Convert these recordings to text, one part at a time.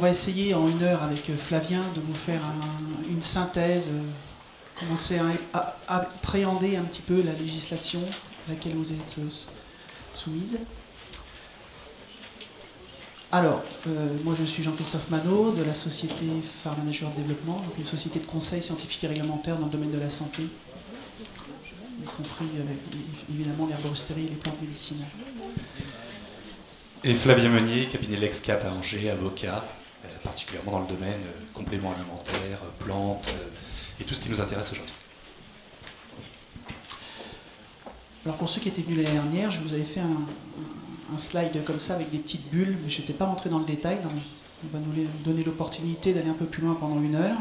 va essayer en 1 heure avec Flavien de vous faire une synthèse, commencer à appréhender un petit peu la législation à laquelle vous êtes soumise. Alors, moi je suis Jean-Christophe Manot de la société Pharma Manager Développement, donc une société de conseil scientifique et réglementaire dans le domaine de la santé, y compris évidemment l'herboristerie et les plantes médicinales. Et Flavien Meunier, cabinet Lexcap à Angers, avocat, particulièrement dans le domaine compléments alimentaires, plantes et tout ce qui nous intéresse aujourd'hui. Alors pour ceux qui étaient venus l'année dernière, je vous avais fait un slide comme ça avec des petites bulles, mais je n'étais pas rentré dans le détail. Donc on va nous donner l'opportunité d'aller un peu plus loin pendant 1 heure.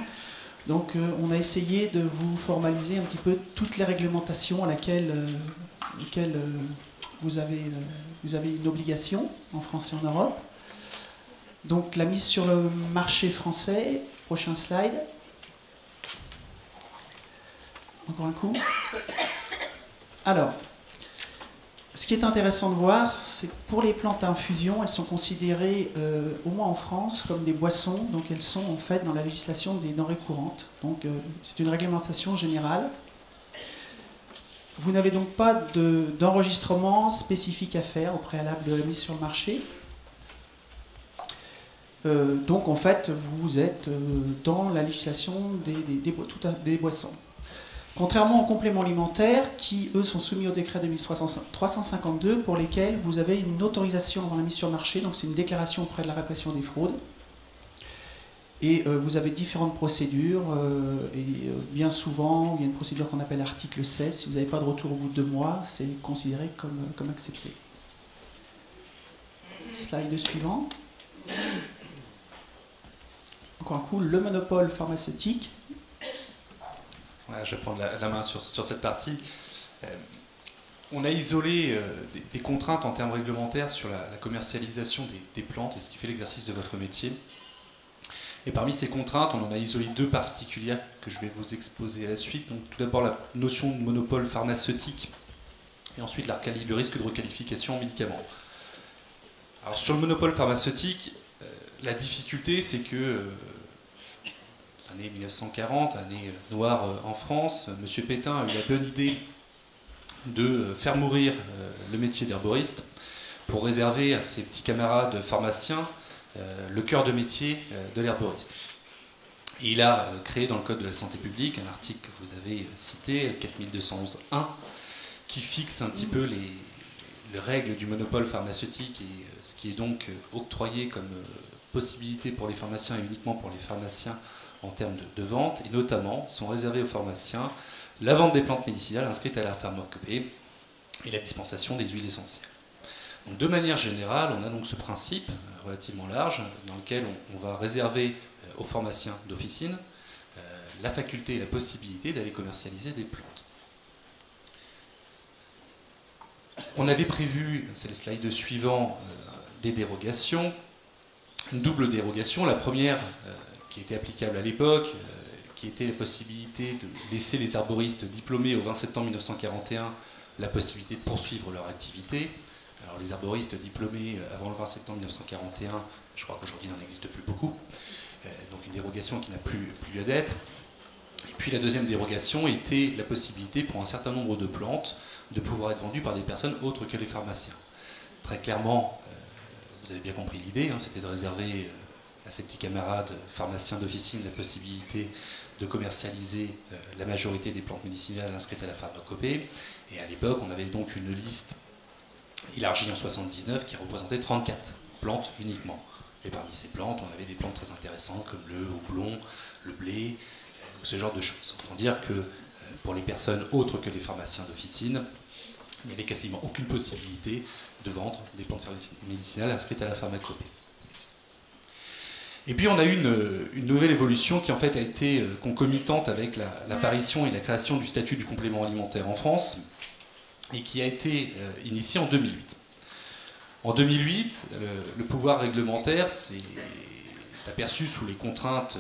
Donc on a essayé de vous formaliser un petit peu toutes les réglementations à laquelle vous avez une obligation en France et en Europe. Donc la mise sur le marché français, prochain slide. Encore un coup. Alors, ce qui est intéressant de voir, c'est que pour les plantes à infusion, elles sont considérées, au moins en France, comme des boissons. Donc elles sont en fait dans la législation des denrées courantes. Donc c'est une réglementation générale. Vous n'avez donc pas d'enregistrement spécifique à faire au préalable de la mise sur le marché. Donc en fait, vous êtes dans la législation des boissons. Contrairement aux compléments alimentaires qui, eux, sont soumis au décret 2352 pour lesquels vous avez une autorisation avant la mise sur le marché, donc c'est une déclaration auprès de la répression des fraudes. Et vous avez différentes procédures, et bien souvent, il y a une procédure qu'on appelle article 16. Si vous n'avez pas de retour au bout de 2 mois, c'est considéré comme accepté. Slide suivant. Encore un coup, le monopole pharmaceutique. Ouais, je vais prendre la main sur cette partie. On a isolé des contraintes en termes réglementaires sur la commercialisation des plantes et ce qui fait l'exercice de votre métier. Et parmi ces contraintes, on en a isolé 2 particulières que je vais vous exposer à la suite. Donc, tout d'abord, la notion de monopole pharmaceutique et ensuite le risque de requalification en médicaments. Alors, sur le monopole pharmaceutique, la difficulté, c'est que année 1940, année noire en France, M. Pétain a eu la bonne idée de faire mourir le métier d'herboriste pour réserver à ses petits camarades pharmaciens le cœur de métier de l'herboriste. Et il a créé dans le Code de la santé publique un article que vous avez cité, le 4211-1, qui fixe un petit peu les règles du monopole pharmaceutique et ce qui est donc octroyé comme possibilité pour les pharmaciens et uniquement pour les pharmaciens en termes de vente, et notamment sont réservés aux pharmaciens la vente des plantes médicinales inscrites à la pharmacopée et la dispensation des huiles essentielles. Donc, de manière générale, on a donc ce principe relativement large dans lequel on va réserver aux pharmaciens d'officine la faculté et la possibilité d'aller commercialiser des plantes. On avait prévu, c'est le slide suivant, des dérogations, une double dérogation. La première, qui était applicable à l'époque, qui était la possibilité de laisser les herboristes diplômés au 20 septembre 1941 la possibilité de poursuivre leur activité. Alors les herboristes diplômés avant le 20 septembre 1941, je crois qu'aujourd'hui il n'en existe plus beaucoup, donc une dérogation qui n'a plus lieu d'être. Et puis la deuxième dérogation était la possibilité pour un certain nombre de plantes de pouvoir être vendues par des personnes autres que les pharmaciens. Très clairement, vous avez bien compris l'idée, hein, c'était de réserver à ses petits camarades pharmaciens d'officine la possibilité de commercialiser la majorité des plantes médicinales inscrites à la pharmacopée. Et à l'époque, on avait donc une liste élargie en 1979 qui représentait 34 plantes uniquement. Et parmi ces plantes, on avait des plantes très intéressantes comme le houblon, le blé, ce genre de choses. Autant dire que pour les personnes autres que les pharmaciens d'officine, il n'y avait quasiment aucune possibilité de vendre des plantes médicinales inscrites à la pharmacopée. Et puis on a eu une nouvelle évolution qui en fait a été concomitante avec l'apparition et la création du statut du complément alimentaire en France et qui a été initiée en 2008. En 2008, le pouvoir réglementaire s'est aperçu sous les contraintes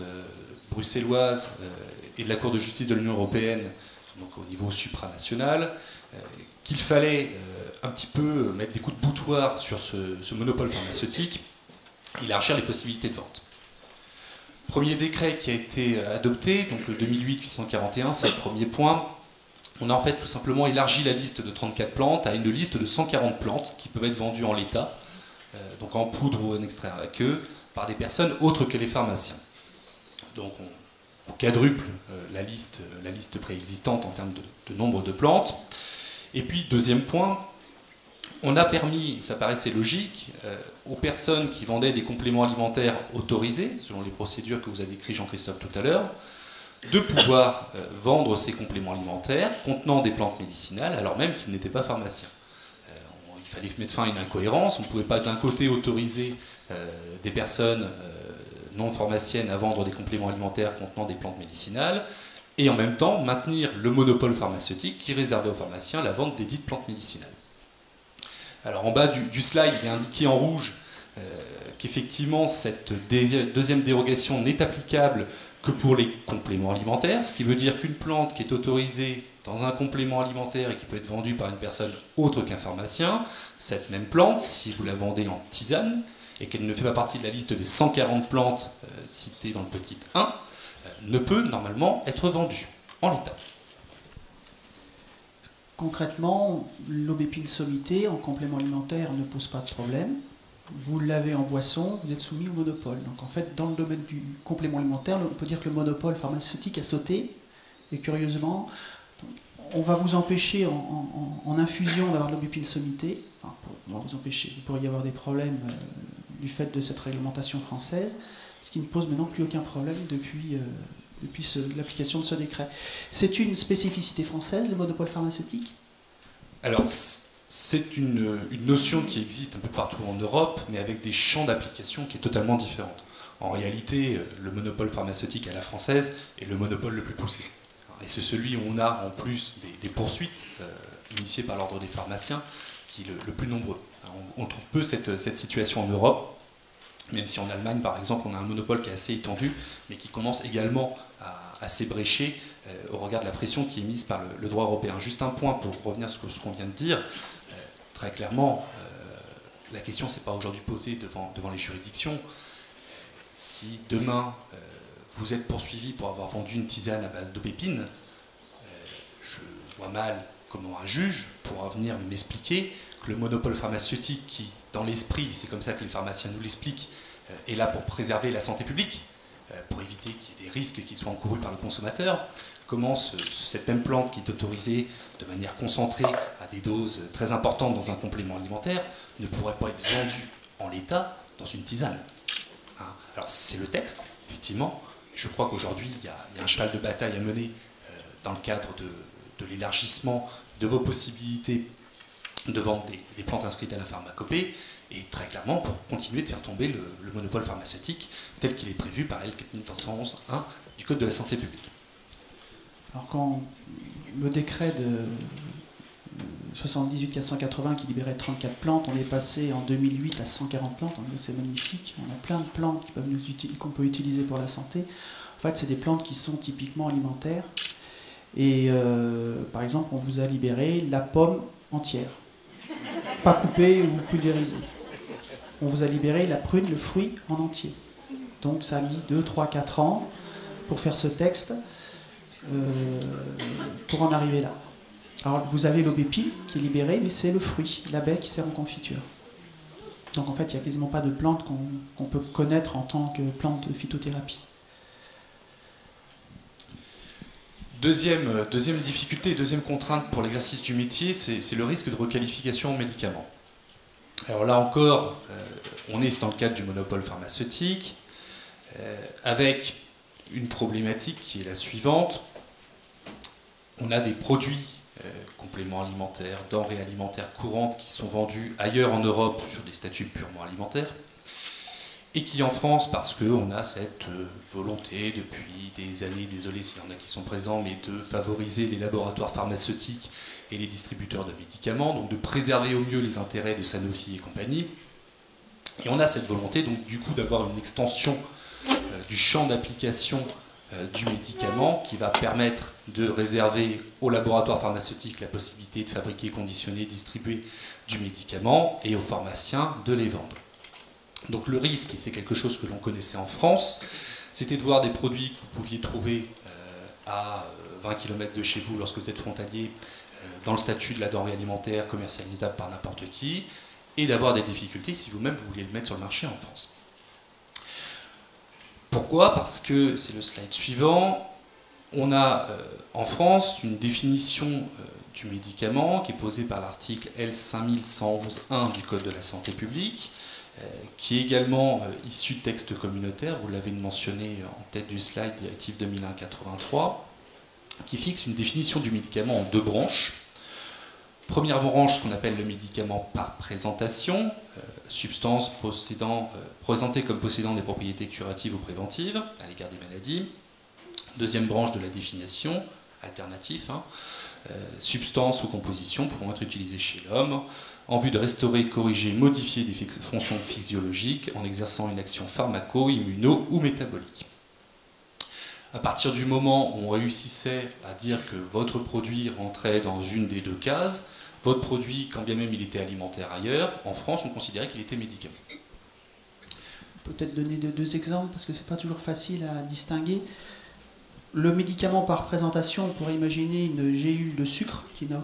bruxelloises et de la Cour de justice de l'Union européenne, donc au niveau supranational, qu'il fallait un petit peu mettre des coups de boutoir sur ce monopole pharmaceutique et élargir les possibilités de vente. Premier décret qui a été adopté, donc le 2008-841, c'est le premier point. On a en fait tout simplement élargi la liste de 34 plantes à une liste de 140 plantes qui peuvent être vendues en l'état, donc en poudre ou en extrait à queue, par des personnes autres que les pharmaciens. Donc on quadruple la liste préexistante en termes de nombre de plantes. Et puis, deuxième point, on a permis, ça paraissait logique, aux personnes qui vendaient des compléments alimentaires autorisés, selon les procédures que vous a décrites Jean-Christophe tout à l'heure, de pouvoir vendre ces compléments alimentaires contenant des plantes médicinales, alors même qu'ils n'étaient pas pharmaciens. Il fallait mettre fin à une incohérence, on ne pouvait pas d'un côté autoriser des personnes non pharmaciennes à vendre des compléments alimentaires contenant des plantes médicinales, et en même temps maintenir le monopole pharmaceutique qui réservait aux pharmaciens la vente des dites plantes médicinales. Alors en bas du slide, il est indiqué en rouge qu'effectivement cette deuxième dérogation n'est applicable que pour les compléments alimentaires, ce qui veut dire qu'une plante qui est autorisée dans un complément alimentaire et qui peut être vendue par une personne autre qu'un pharmacien, cette même plante, si vous la vendez en tisane et qu'elle ne fait pas partie de la liste des 140 plantes citées dans le petit 1, ne peut normalement être vendue en l'état. Concrètement, l'aubépine sommité en complément alimentaire ne pose pas de problème. Vous l'avez en boisson, vous êtes soumis au monopole. Donc en fait, dans le domaine du complément alimentaire, on peut dire que le monopole pharmaceutique a sauté. Et curieusement, on va vous empêcher en infusion d'avoir de l'aubépine sommité. Enfin, on va vous empêcher. Vous pourriez avoir des problèmes du fait de cette réglementation française, ce qui ne pose maintenant plus aucun problème depuis l'application de ce décret. C'est une spécificité française, le monopole pharmaceutique? Alors, c'est une notion qui existe un peu partout en Europe, mais avec des champs d'application qui est totalement différents. En réalité, le monopole pharmaceutique à la française est le monopole le plus poussé. Et c'est celui où on a en plus des poursuites initiées par l'ordre des pharmaciens qui est le plus nombreux. On trouve peu cette situation en Europe, même si en Allemagne, par exemple, on a un monopole qui est assez étendu, mais qui commence également à s'ébrécher au regard de la pression qui est mise par le droit européen. Juste un point pour revenir sur ce qu'on vient de dire. Très clairement, la question ne s'est pas aujourd'hui posée devant les juridictions. Si demain, vous êtes poursuivi pour avoir vendu une tisane à base d'aubépine, je vois mal comment un juge pourra venir m'expliquer que le monopole pharmaceutique qui, dans l'esprit, c'est comme ça que les pharmaciens nous l'expliquent, est là pour préserver la santé publique, pour éviter qu'il y ait des risques qui soient encourus par le consommateur, comment cette même plante qui est autorisée de manière concentrée à des doses très importantes dans un complément alimentaire ne pourrait pas être vendue en l'état dans une tisane. Alors c'est le texte, effectivement. Je crois qu'aujourd'hui, il y a un cheval de bataille à mener dans le cadre de l'élargissement de vos possibilités de vendre des plantes inscrites à la pharmacopée, et très clairement pour continuer de faire tomber le monopole pharmaceutique tel qu'il est prévu par L. 4911-1 du Code de la santé publique. Alors quand le décret de 78-480 qui libérait 34 plantes, on est passé en 2008 à 140 plantes, c'est magnifique, on a plein de plantes qu'on peut utiliser pour la santé. En fait, c'est des plantes qui sont typiquement alimentaires, et par exemple, on vous a libéré la pomme entière, pas coupée ou pulvérisée. On vous a libéré la prune, le fruit en entier. Donc ça a mis 2, 3, 4 ans pour faire ce texte, pour en arriver là. Alors vous avez l'aubépine qui est libérée, mais c'est le fruit, la baie qui sert en confiture. Donc en fait, il n'y a quasiment pas de plante qu'on peut connaître en tant que plante de phytothérapie. Deuxième difficulté, deuxième contrainte pour l'exercice du métier, c'est le risque de requalification en médicament. Alors là encore, on est dans le cadre du monopole pharmaceutique, avec une problématique qui est la suivante. On a des produits, compléments alimentaires, denrées alimentaires courantes qui sont vendus ailleurs en Europe sur des statuts purement alimentaires, et qui en France, parce qu'on a cette volonté depuis des années, désolé s'il y en a qui sont présents, mais de favoriser les laboratoires pharmaceutiques et les distributeurs de médicaments, donc de préserver au mieux les intérêts de Sanofi et compagnie. Et on a cette volonté donc du coup d'avoir une extension du champ d'application du médicament qui va permettre de réserver aux laboratoires pharmaceutiques la possibilité de fabriquer, conditionner, distribuer du médicament et aux pharmaciens de les vendre. Donc le risque, et c'est quelque chose que l'on connaissait en France, c'était de voir des produits que vous pouviez trouver à 20 km de chez vous lorsque vous êtes frontalier, dans le statut de la denrée alimentaire commercialisable par n'importe qui, et d'avoir des difficultés si vous-même vous vouliez le mettre sur le marché en France. Pourquoi? Parce que, c'est le slide suivant, on a en France une définition du médicament qui est posée par l'article L5111-1 du Code de la santé publique, qui est également issu de textes communautaires, vous l'avez mentionné en tête du slide, directive 2001-83, qui fixe une définition du médicament en 2 branches. Première branche, ce qu'on appelle le médicament par présentation, substance présentée comme possédant des propriétés curatives ou préventives à l'égard des maladies. Deuxième branche de la définition, alternatif, substance ou composition pouvant être utilisées chez l'homme en vue de restaurer, corriger, modifier des fonctions physiologiques en exerçant une action pharmaco, immuno ou métabolique. À partir du moment où on réussissait à dire que votre produit rentrait dans une des 2 cases, votre produit, quand bien même il était alimentaire ailleurs, en France, on considérait qu'il était médicament. Peut-être donner 2 exemples, parce que ce n'est pas toujours facile à distinguer. Le médicament par présentation, on pourrait imaginer une gélule de sucre qui n'a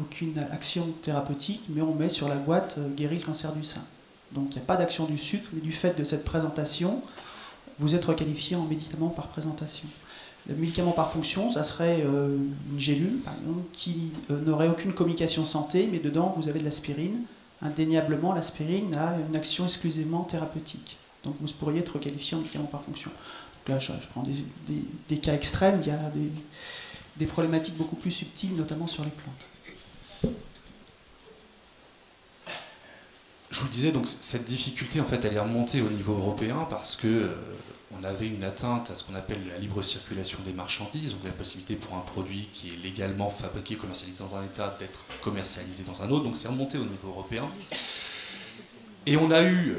aucune action thérapeutique, mais on met sur la boîte guérit le cancer du sein. Donc il n'y a pas d'action du sucre, mais du fait de cette présentation, vous êtes requalifié en médicament par présentation. Le médicament par fonction, ça serait une gélule, par exemple, qui n'aurait aucune communication santé, mais dedans vous avez de l'aspirine. Indéniablement, l'aspirine a une action exclusivement thérapeutique. Donc vous pourriez être requalifié en médicament par fonction. Donc là, je prends des cas extrêmes, il y a des problématiques beaucoup plus subtiles, notamment sur les plantes. Je vous disais, donc, cette difficulté, en fait, elle est remontée au niveau européen parce que on avait une atteinte à ce qu'on appelle la libre circulation des marchandises, donc la possibilité pour un produit qui est légalement fabriqué, commercialisé dans un État, d'être commercialisé dans un autre, donc c'est remonté au niveau européen. Et on a eu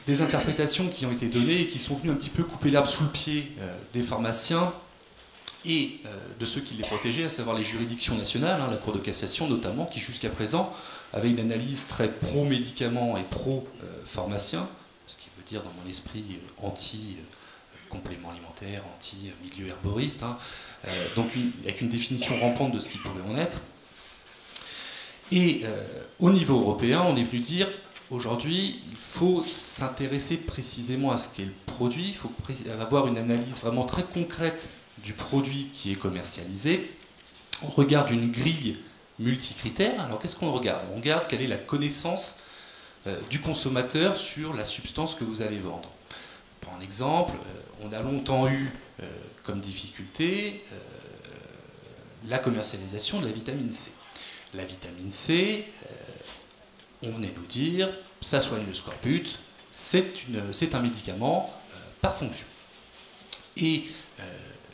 des interprétations qui ont été données et qui sont venues un petit peu couper l'herbe sous le pied des pharmaciens et de ceux qui les protégeaient, à savoir les juridictions nationales, la Cour de cassation notamment, qui jusqu'à présent avait une analyse très pro-médicaments et pro-pharmaciens, ce qui veut dire dans mon esprit anti-complément alimentaire, anti-milieu herboriste, donc avec une définition rampante de ce qui pouvait en être. Et au niveau européen, on est venu dire, aujourd'hui, il faut s'intéresser précisément à ce qu'est le produit, il faut avoir une analyse vraiment très concrète du produit qui est commercialisé. On regarde une grille multicritères. Alors qu'est-ce qu'on regarde? On regarde quelle est la connaissance du consommateur sur la substance que vous allez vendre. Pour un exemple, on a longtemps eu comme difficulté la commercialisation de la vitamine C. La vitamine C, on venait nous dire, ça soigne le scorbut, c'est un médicament par fonction. Et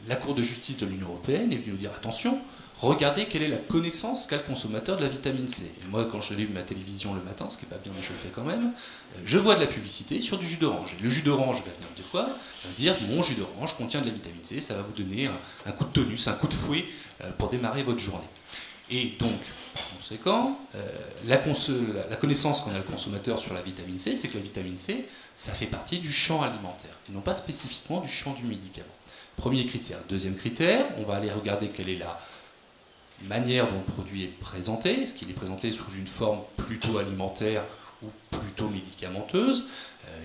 la Cour de justice de l'Union européenne est venue nous dire, attention, regardez quelle est la connaissance qu'a le consommateur de la vitamine C. Et moi, quand je lis ma télévision le matin, ce qui n'est pas bien, mais je le fais quand même, je vois de la publicité sur du jus d'orange. Et le jus d'orange va venir me dire quoi? Il va me dire, mon jus d'orange contient de la vitamine C, ça va vous donner un coup de tonus, un coup de fouet pour démarrer votre journée. Et donc, par conséquent, la connaissance qu'on a le consommateur sur la vitamine C, c'est que la vitamine C, ça fait partie du champ alimentaire, et non pas spécifiquement du champ du médicament. Premier critère. Deuxième critère, on va aller regarder quelle est la manière dont le produit est présenté. Est-ce qu'il est présenté sous une forme plutôt alimentaire ou plutôt médicamenteuse,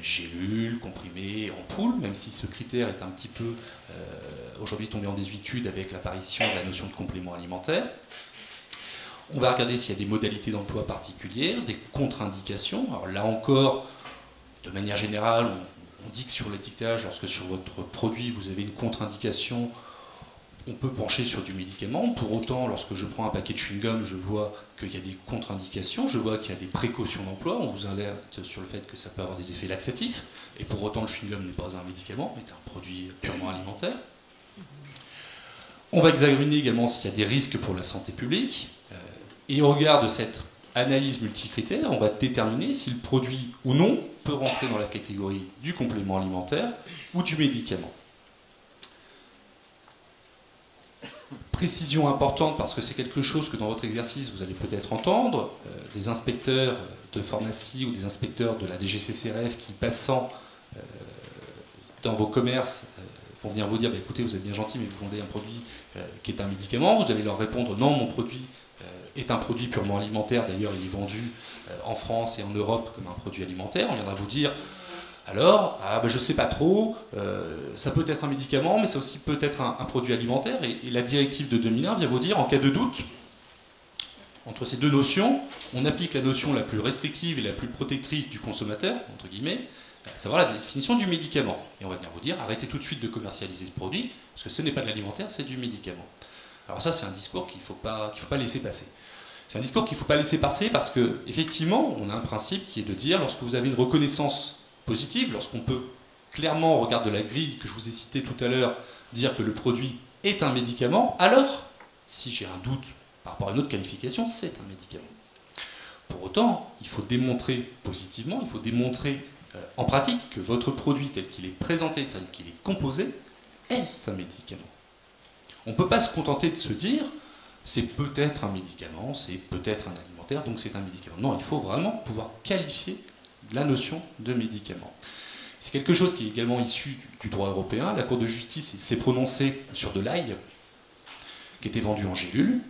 gélule, comprimé, ampoule, même si ce critère est un petit peu aujourd'hui tombé en désuétude avec l'apparition de la notion de complément alimentaire. On va regarder s'il y a des modalités d'emploi particulières, des contre-indications. Alors là encore, de manière générale, on dit que sur l'étiquetage, lorsque sur votre produit vous avez une contre-indication, on peut pencher sur du médicament. Pour autant, lorsque je prends un paquet de chewing-gum, je vois qu'il y a des contre-indications, je vois qu'il y a des précautions d'emploi, on vous alerte sur le fait que ça peut avoir des effets laxatifs, et pour autant le chewing-gum n'est pas un médicament, mais un produit purement alimentaire. On va examiner également s'il y a des risques pour la santé publique, et au regard de cette analyse multicritère, on va déterminer si le produit ou non peut rentrer dans la catégorie du complément alimentaire ou du médicament. Précision importante parce que c'est quelque chose que dans votre exercice vous allez peut-être entendre, des inspecteurs de pharmacie ou des inspecteurs de la DGCCRF qui passant dans vos commerces vont venir vous dire, bah, écoutez, vous êtes bien gentil, mais vous vendez un produit qui est un médicament. Vous allez leur répondre, non, mon produit est un produit purement alimentaire. D'ailleurs, il est vendu en France et en Europe comme un produit alimentaire. On viendra vous dire, alors, ah, bah, je ne sais pas trop, ça peut être un médicament, mais ça aussi peut être un produit alimentaire. Et la directive de 2001 vient vous dire, en cas de doute, entre ces deux notions, on applique la notion la plus restrictive et la plus protectrice du consommateur, entre guillemets, à savoir la définition du médicament. Et on va venir vous dire, arrêtez tout de suite de commercialiser ce produit, parce que ce n'est pas de l'alimentaire, c'est du médicament. Alors ça, c'est un discours qu'il ne faut pas laisser passer. C'est un discours qu'il ne faut pas laisser passer parce qu'effectivement, on a un principe qui est de dire, lorsque vous avez une reconnaissance positive, lorsqu'on peut clairement, au regard de la grille que je vous ai citée tout à l'heure, dire que le produit est un médicament, alors, si j'ai un doute par rapport à une autre qualification, c'est un médicament. Pour autant, il faut démontrer positivement, il faut démontrer en pratique que votre produit tel qu'il est présenté, tel qu'il est composé, est un médicament. On ne peut pas se contenter de se dire c'est peut-être un médicament, c'est peut-être un alimentaire, donc c'est un médicament. Non, il faut vraiment pouvoir qualifier la notion de médicament. C'est quelque chose qui est également issu du droit européen. La Cour de justice s'est prononcée sur de l'ail qui était vendu en gélule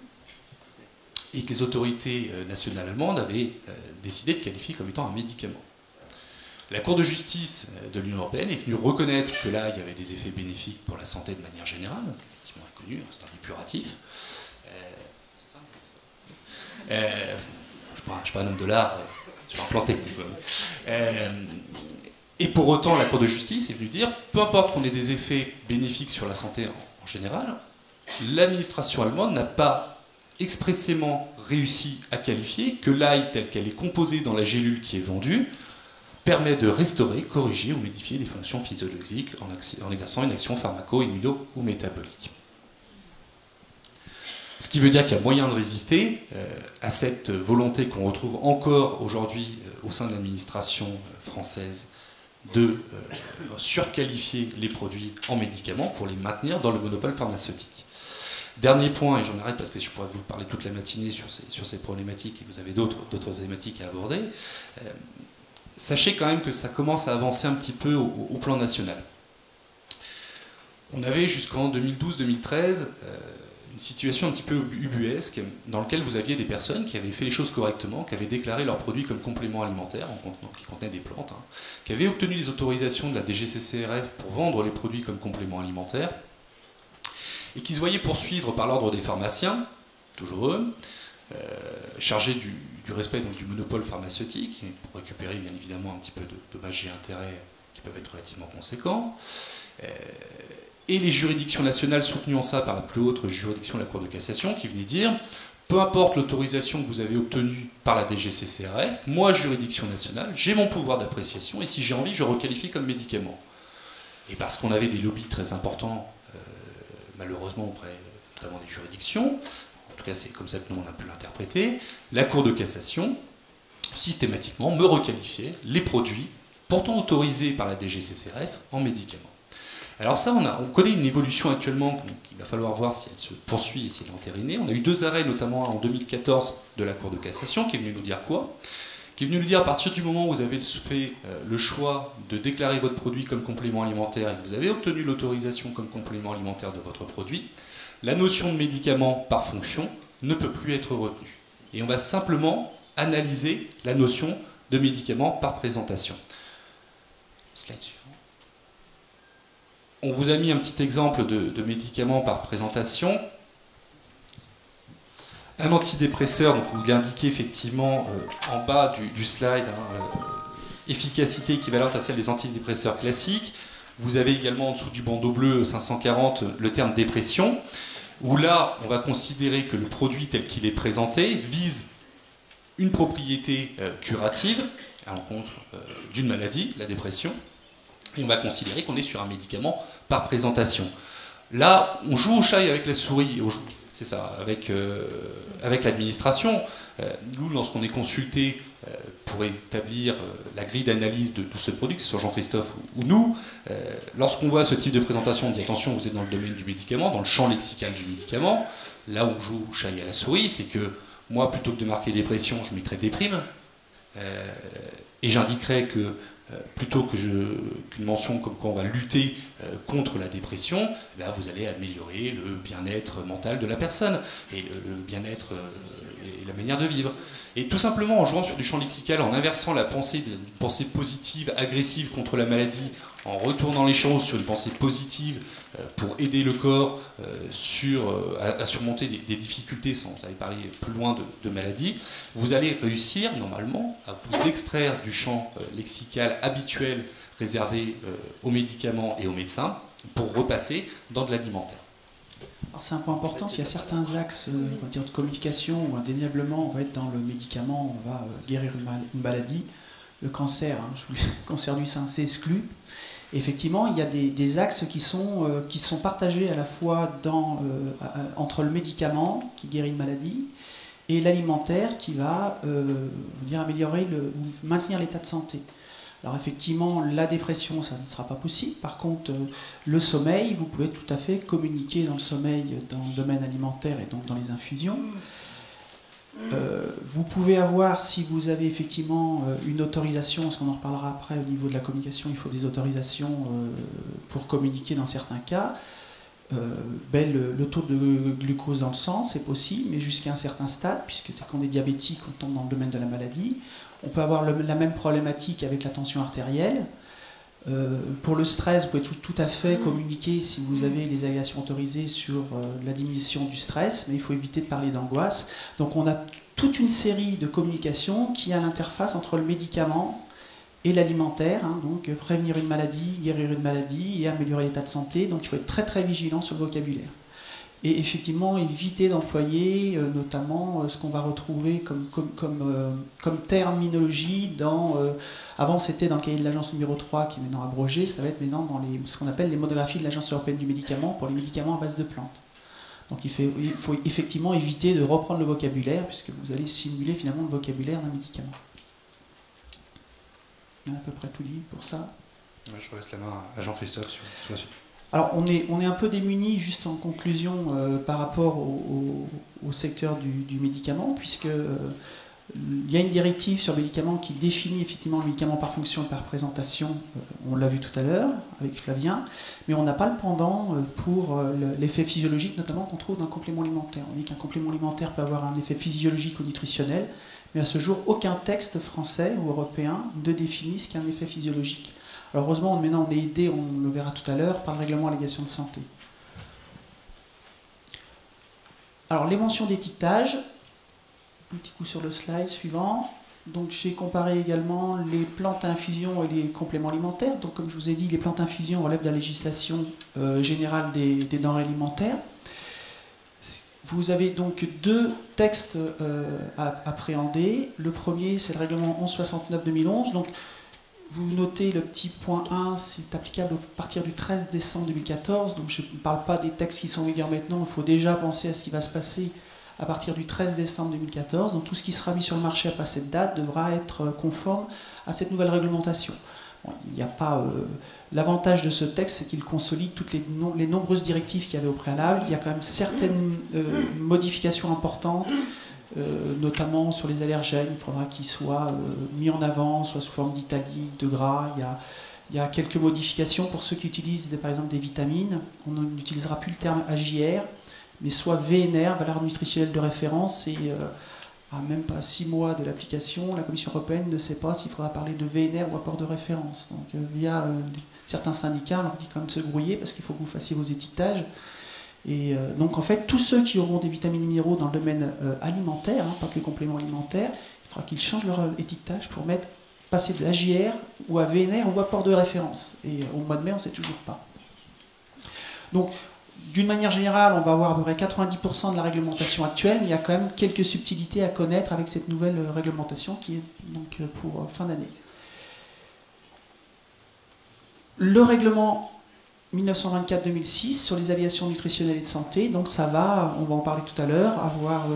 et que les autorités nationales allemandes avaient décidé de qualifier comme étant un médicament. La Cour de justice de l'Union européenne est venue reconnaître que l'ail avait des effets bénéfiques pour la santé de manière générale, effectivement inconnu, c'est un épuratif. Je ne suis pas un homme de l'art, je suis un plan technique. Et pour autant, la Cour de justice est venue dire, peu importe qu'on ait des effets bénéfiques sur la santé en général, l'administration allemande n'a pas expressément réussi à qualifier que l'ail tel qu'elle est composée dans la gélule qui est vendue permet de restaurer, corriger ou modifier les fonctions physiologiques en exerçant une action pharmaco-immuno ou métabolique. Ce qui veut dire qu'il y a moyen de résister à cette volonté qu'on retrouve encore aujourd'hui au sein de l'administration française de surqualifier les produits en médicaments pour les maintenir dans le monopole pharmaceutique. Dernier point, et j'en arrête parce que je pourrais vous parler toute la matinée sur ces problématiques et vous avez d'autres thématiques à aborder. Sachez quand même que ça commence à avancer un petit peu au plan national. On avait jusqu'en 2012-2013 une situation un petit peu ubuesque dans laquelle vous aviez des personnes qui avaient fait les choses correctement, qui avaient déclaré leurs produits comme compléments alimentaires, qui contenaient des plantes, qui avaient obtenu les autorisations de la DGCCRF pour vendre les produits comme compléments alimentaires, et qui se voyaient poursuivre par l'ordre des pharmaciens, toujours eux, chargés du respect donc, du monopole pharmaceutique, et pour récupérer bien évidemment un petit peu de dommages et intérêts qui peuvent être relativement conséquents. Et les juridictions nationales soutenues en ça par la plus haute juridiction de la Cour de cassation qui venait dire peu importe l'autorisation que vous avez obtenue par la DGCCRF, moi, juridiction nationale, j'ai mon pouvoir d'appréciation et si j'ai envie, je requalifie comme médicament. Et parce qu'on avait des lobbies très importants, malheureusement auprès notamment des juridictions, en tout cas c'est comme ça que nous on a pu l'interpréter, la Cour de cassation systématiquement me requalifiait les produits pourtant autorisés par la DGCCRF en médicaments. Alors ça, on connaît une évolution actuellement qu'il va falloir voir si elle se poursuit et si elle est entérinée. On a eu 2 arrêts, notamment en 2014 de la Cour de cassation, qui est venu nous dire quoi? Qui est venu nous dire à partir du moment où vous avez fait le choix de déclarer votre produit comme complément alimentaire et que vous avez obtenu l'autorisation comme complément alimentaire de votre produit, la notion de médicament par fonction ne peut plus être retenue. Et on va simplement analyser la notion de médicament par présentation. Slide suivant. On vous a mis un petit exemple de médicament par présentation. Un antidépresseur, donc vous l'indiquez effectivement en bas du slide, efficacité équivalente à celle des antidépresseurs classiques. Vous avez également en dessous du bandeau bleu 540 le terme dépression, où là on va considérer que le produit tel qu'il est présenté vise une propriété curative à l'encontre d'une maladie, la dépression. Et on va considérer qu'on est sur un médicament par présentation. Là, on joue au chat et avec la souris, c'est ça, avec l'administration. Nous, lorsqu'on est consulté pour établir la grille d'analyse de ce produit, que ce soit Jean-Christophe ou nous, lorsqu'on voit ce type de présentation, on dit attention, vous êtes dans le domaine du médicament, dans le champ lexical du médicament. Là où on joue au chat et à la souris, c'est que moi, plutôt que de marquer dépression, je mettrais déprime. Et j'indiquerai que plutôt qu'une mention comme quoi on va lutter contre la dépression, eh bien, vous allez améliorer le bien-être mental de la personne et le bien-être et la manière de vivre. Et tout simplement en jouant sur du champ lexical, en inversant la pensée d'une pensée positive, agressive contre la maladie, en retournant les choses sur une pensée positive pour aider le corps à surmonter des difficultés, sans aller parler plus loin de maladie, vous allez réussir normalement à vous extraire du champ lexical habituel réservé aux médicaments et aux médecins pour repasser dans de l'alimentaire. C'est un point important, s'il y a certains axes on va dire, de communication où indéniablement on va être dans le médicament, on va guérir une maladie, le cancer, le cancer du sein, c'est exclu. Et effectivement, il y a des axes qui sont partagés à la fois entre le médicament qui guérit une maladie et l'alimentaire qui va améliorer ou maintenir l'état de santé. Alors effectivement, la dépression, ça ne sera pas possible. Par contre, le sommeil, vous pouvez tout à fait communiquer dans le sommeil, dans le domaine alimentaire et donc dans les infusions. Vous pouvez avoir, si vous avez effectivement une autorisation, parce qu'on en reparlera après au niveau de la communication, il faut des autorisations pour communiquer dans certains cas. Le taux de glucose dans le sang, c'est possible, mais jusqu'à un certain stade, puisque dès qu'on est diabétique, on tombe dans le domaine de la maladie. On peut avoir la même problématique avec la tension artérielle. Pour le stress, vous pouvez tout à fait communiquer si vous avez les allégations autorisées sur la diminution du stress, mais il faut éviter de parler d'angoisse. Donc on a toute une série de communications qui a l'interface entre le médicament et l'alimentaire, donc prévenir une maladie, guérir une maladie et améliorer l'état de santé. Donc il faut être très très vigilant sur le vocabulaire. Et effectivement, éviter d'employer notamment ce qu'on va retrouver comme terminologie avant c'était dans le cahier de l'agence numéro 3 qui est maintenant abrogé, ça va être maintenant dans ce qu'on appelle les monographies de l'agence européenne du médicament pour les médicaments à base de plantes. Donc il faut effectivement éviter de reprendre le vocabulaire puisque vous allez simuler finalement le vocabulaire d'un médicament. On a à peu près tout dit pour ça. Je laisse la main à Jean-Christophe sur la suite. Alors on est un peu démunis juste en conclusion par rapport au secteur du médicament, puisque il y a une directive sur le médicament qui définit effectivement le médicament par fonction et par présentation, on l'a vu tout à l'heure avec Flavien, mais on n'a pas le pendant pour l'effet physiologique notamment qu'on trouve dans un complément alimentaire. On dit qu'un complément alimentaire peut avoir un effet physiologique ou nutritionnel, mais à ce jour aucun texte français ou européen ne définit ce qu'est un effet physiologique. Alors heureusement, maintenant on est aidé, on le verra tout à l'heure, par le règlement allégation de santé. Alors les mentions d'étiquetage, un petit coup sur le slide suivant. Donc j'ai comparé également les plantes à infusion et les compléments alimentaires. Donc comme je vous ai dit, les plantes à infusion relèvent de la législation générale des denrées alimentaires. Vous avez donc deux textes à appréhender. Le premier, c'est le règlement 1169-2011. Donc vous notez le petit point 1, c'est applicable à partir du 13 décembre 2014. Donc je ne parle pas des textes qui sont en vigueur maintenant, il faut déjà penser à ce qui va se passer à partir du 13 décembre 2014. Donc tout ce qui sera mis sur le marché après cette date devra être conforme à cette nouvelle réglementation. Bon, il n'y a pas l'avantage de ce texte, c'est qu'il consolide toutes les nombreuses directives qu'il y avait au préalable. Il y a quand même certaines modifications importantes. Notamment sur les allergènes, il faudra qu'ils soient mis en avant, soit sous forme d'italique, de gras. Il y a quelques modifications pour ceux qui utilisent par exemple des vitamines. On n'utilisera plus le terme AJR, mais soit VNR, valeur nutritionnelle de référence, et à même pas 6 mois de l'application, la Commission européenne ne sait pas s'il faudra parler de VNR ou apport de référence. Donc via certains syndicats, on leur dit quand même de se grouiller parce qu'il faut que vous fassiez vos étiquetages. Et donc en fait, tous ceux qui auront des vitamines et minéraux dans le domaine alimentaire, pas que compléments alimentaires, il faudra qu'ils changent leur étiquetage pour passer de AJR ou à VNR ou apport de référence. Et au mois de mai, on ne sait toujours pas. Donc, d'une manière générale, on va avoir à peu près 90% de la réglementation actuelle, mais il y a quand même quelques subtilités à connaître avec cette nouvelle réglementation qui est donc pour fin d'année. Le règlement 1924-2006 sur les allégations nutritionnelles et de santé, donc ça va, on va en parler tout à l'heure,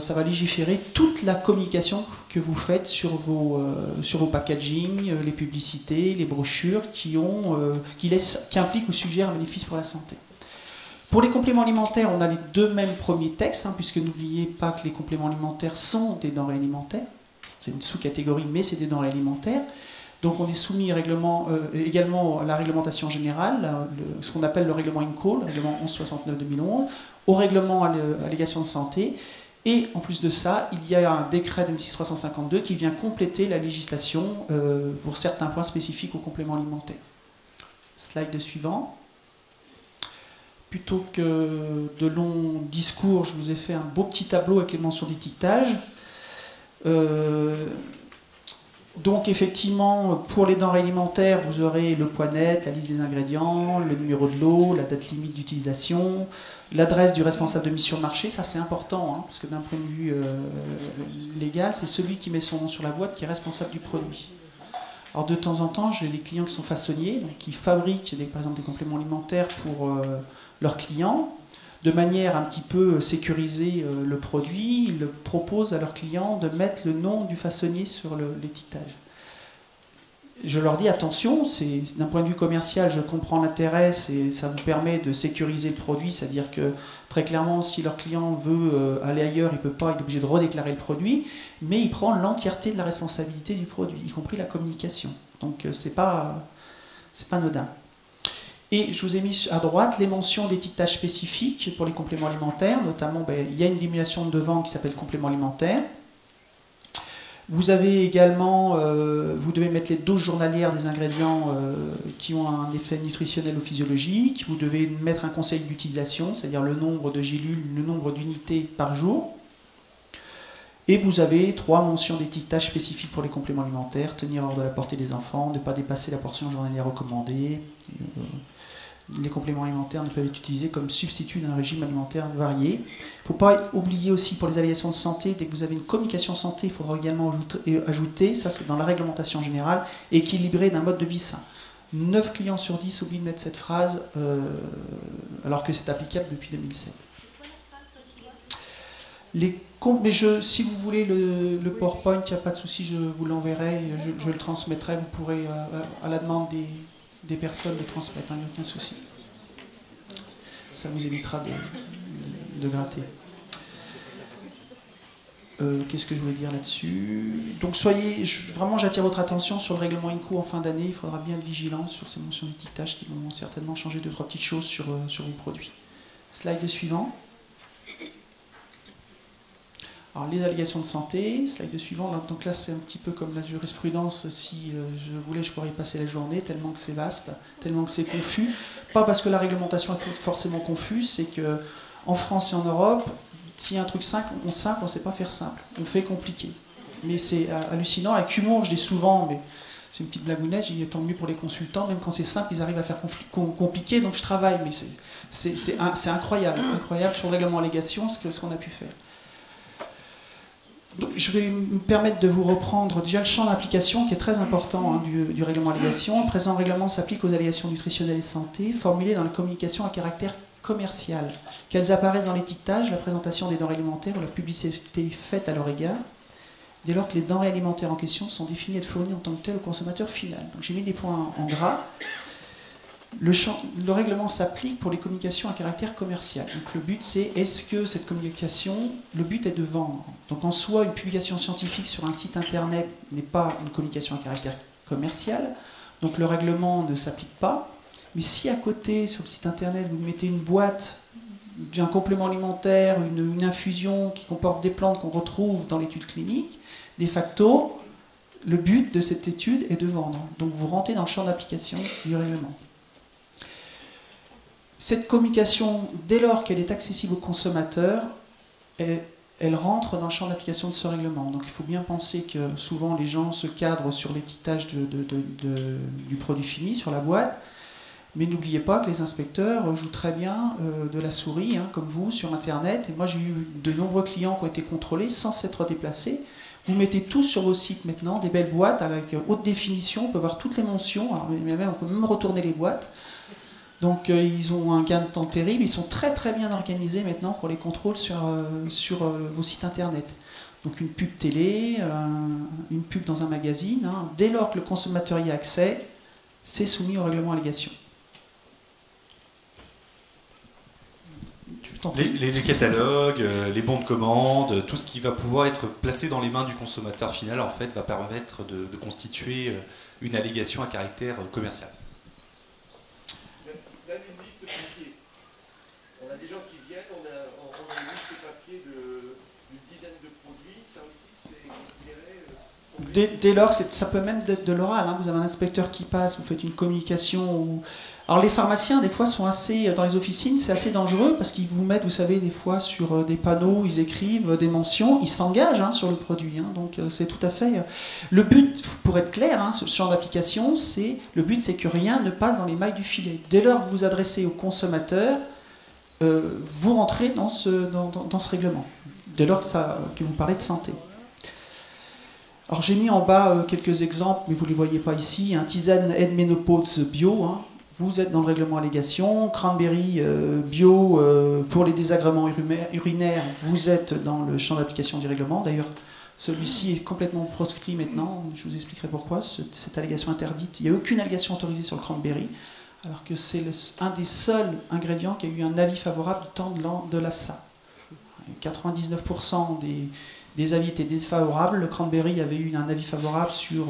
ça va légiférer toute la communication que vous faites sur vos packaging, les publicités, les brochures qui impliquent ou suggèrent un bénéfice pour la santé. Pour les compléments alimentaires, on a les deux mêmes premiers textes, puisque n'oubliez pas que les compléments alimentaires sont des denrées alimentaires. C'est une sous-catégorie, mais c'est des denrées alimentaires. Donc on est soumis également à la réglementation générale, ce qu'on appelle le règlement INCO, le règlement 1169-2011, au règlement allégation de santé. Et en plus de ça, il y a un décret 2006-352 qui vient compléter la législation pour certains points spécifiques au complément alimentaire. Slide suivant. Plutôt que de longs discours, je vous ai fait un beau petit tableau avec les mentions d'étiquetage. Donc effectivement, pour les denrées alimentaires, vous aurez le poids net, la liste des ingrédients, le numéro de lot, la date limite d'utilisation, l'adresse du responsable de mise sur le marché. Ça c'est important, hein, parce que d'un point de vue légal, c'est celui qui met son nom sur la boîte qui est responsable du produit. Alors de temps en temps, j'ai des clients qui sont façonniers, donc qui fabriquent par exemple des compléments alimentaires pour leurs clients. De manière un petit peu sécuriser le produit, ils proposent à leurs clients de mettre le nom du façonnier sur l'étiquetage. Je leur dis attention, d'un point de vue commercial, je comprends l'intérêt, ça vous permet de sécuriser le produit, c'est-à-dire que très clairement, si leur client veut aller ailleurs, il ne peut pas, il est obligé de redéclarer le produit, mais il prend l'entièreté de la responsabilité du produit, y compris la communication. Donc c'est pas anodin. Et je vous ai mis à droite les mentions d'étiquetage spécifiques pour les compléments alimentaires, notamment il y a une diminution de vente qui s'appelle complément alimentaire. Vous avez également, vous devez mettre les doses journalières des ingrédients qui ont un effet nutritionnel ou physiologique. Vous devez mettre un conseil d'utilisation, c'est-à-dire le nombre de gélules, le nombre d'unités par jour. Et vous avez 3 mentions d'étiquetage spécifiques pour les compléments alimentaires, tenir hors de la portée des enfants, ne pas dépasser la portion journalière recommandée. Les compléments alimentaires ne peuvent être utilisés comme substitut d'un régime alimentaire varié. Il ne faut pas oublier aussi pour les allégations de santé, dès que vous avez une communication santé, il faudra également ajouter, ça c'est dans la réglementation générale, équilibré d'un mode de vie sain. 9 clients sur 10 oublient de mettre cette phrase alors que c'est applicable depuis 2007. Si vous voulez le PowerPoint, il n'y a pas de souci, je vous l'enverrai, je le transmettrai, vous pourrez à la demande des personnes de transmettre, il n'y a aucun souci. Ça vous évitera de gratter. Qu'est-ce que je voulais dire là-dessus? Donc vraiment j'attire votre attention sur le règlement INCO en fin d'année, il faudra bien être vigilant sur ces mentions d'étiquetage qui vont certainement changer 2-3 petites choses sur vos produits. Slide suivant. Alors les allégations de santé, slide suivant, donc là c'est un petit peu comme la jurisprudence, si je voulais je pourrais y passer la journée, tellement que c'est vaste, tellement que c'est confus. Pas parce que la réglementation est forcément confuse, c'est qu'en France et en Europe, s'il y a un truc simple, on ne sait pas faire simple, on fait compliqué. Mais c'est hallucinant, avec humour je dis souvent, mais c'est une petite blagounette, j'ai dit tant mieux pour les consultants, même quand c'est simple, ils arrivent à faire compliqué, donc je travaille, mais c'est incroyable sur le règlement allégation ce qu'on a pu faire. Donc, je vais me permettre de vous reprendre déjà le champ d'application qui est très important du règlement allégation. Le présent règlement s'applique aux allégations nutritionnelles et santé formulées dans la communication à caractère commercial, qu'elles apparaissent dans l'étiquetage, la présentation des denrées alimentaires ou la publicité faite à leur égard, dès lors que les denrées alimentaires en question sont définies et être fournies en tant que telles au consommateur final. Donc j'ai mis des points en gras. Le règlement s'applique pour les communications à caractère commercial. Donc le but c'est, est-ce que cette communication, le but est de vendre? Donc en soi, une publication scientifique sur un site internet n'est pas une communication à caractère commercial, donc le règlement ne s'applique pas. Mais si à côté, sur le site internet, vous mettez une boîte d'un complément alimentaire, une infusion qui comporte des plantes qu'on retrouve dans l'étude clinique, de facto, le but de cette étude est de vendre. Donc vous rentrez dans le champ d'application du règlement. Cette communication, dès lors qu'elle est accessible aux consommateurs, elle rentre dans le champ d'application de ce règlement. Donc il faut bien penser que souvent les gens se cadrent sur l'étiquetage du produit fini, sur la boîte, mais n'oubliez pas que les inspecteurs jouent très bien de la souris, comme vous, sur Internet. Et moi j'ai eu de nombreux clients qui ont été contrôlés sans s'être déplacés. Vous mettez tous sur vos sites maintenant, des belles boîtes avec haute définition, on peut voir toutes les mentions, alors, on peut même retourner les boîtes. Donc ils ont un gain de temps terrible, ils sont très très bien organisés maintenant pour les contrôles sur vos sites internet. Donc une pub télé, une pub dans un magazine, dès lors que le consommateur y a accès, c'est soumis au règlement allégation. Je vais t'en prie. Les catalogues, les bons de commande, tout ce qui va pouvoir être placé dans les mains du consommateur final, en fait, va permettre de constituer une allégation à caractère commercial. Même une liste papier. On a des gens qui viennent, on a une liste papier d'une dizaine de produits, ça aussi c'est considéré... Dès lors, ça peut même être de l'oral, hein. Vous avez un inspecteur qui passe, vous faites une communication. Alors les pharmaciens, des fois, sont assez, dans les officines, c'est assez dangereux parce qu'ils vous mettent, vous savez, des fois sur des panneaux, ils écrivent des mentions, ils s'engagent, hein, sur le produit. Hein. Donc c'est tout à fait... Le but, pour être clair, hein, ce champ d'application, le but, c'est que rien ne passe dans les mailles du filet. Dès lors que vous vous adressez au consommateur, vous rentrez dans ce règlement. Dès lors que vous parlez de santé. Alors j'ai mis en bas quelques exemples, mais vous ne les voyez pas ici. Hein. Tisane aide ménopause bio, hein. Vous êtes dans le règlement allégation. Cranberry bio pour les désagréments urinaires, vous êtes dans le champ d'application du règlement. D'ailleurs, celui-ci est complètement proscrit maintenant. Je vous expliquerai pourquoi. Cette allégation interdite. Il n'y a aucune allégation autorisée sur le cranberry, alors que c'est un des seuls ingrédients qui a eu un avis favorable du temps de l'AFSA. 99% des avis étaient défavorables. Le cranberry avait eu un avis favorable sur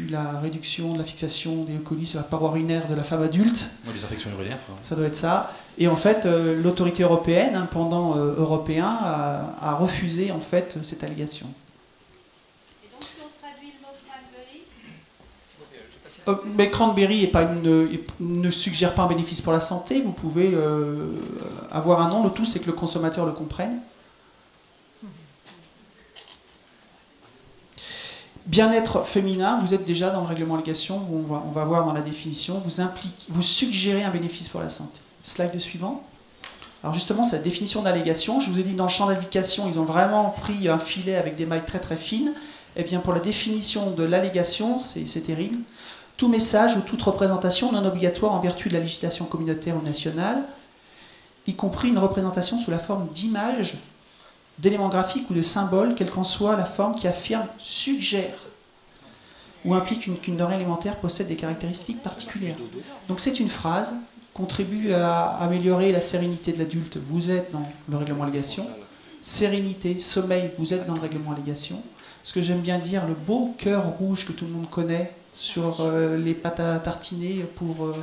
la réduction de la fixation des E. coli sur la paroi urinaire de la femme adulte. Les infections urinaires, quoi. Ça doit être ça. Et en fait, l'autorité européenne, un pendant européen, a refusé en fait cette allégation. Et donc si on traduit le mot cranberry, Mais cranberry ne suggère pas un bénéfice pour la santé. Vous pouvez avoir un nom. Le tout, c'est que le consommateur le comprenne. Bien-être féminin, vous êtes déjà dans le règlement allégation, on va voir dans la définition, vous suggérez un bénéfice pour la santé. Slide suivant. Alors justement, c'est la définition d'allégation. Je vous ai dit, dans le champ d'application, ils ont vraiment pris un filet avec des mailles très très fines. Eh bien, pour la définition de l'allégation, c'est terrible. Tout message ou toute représentation non obligatoire en vertu de la législation communautaire ou nationale, y compris une représentation sous la forme d'images, d'éléments graphiques ou de symboles, quelle qu'en soit la forme qui affirme, suggère ou implique qu'une denrée alimentaire possède des caractéristiques particulières. Donc c'est une phrase, contribue à améliorer la sérénité de l'adulte, vous êtes dans le règlement allégation. Sérénité, sommeil, vous êtes dans le règlement allégation. Ce que j'aime bien dire, le beau cœur rouge que tout le monde connaît sur les pâtes à tartiner pour...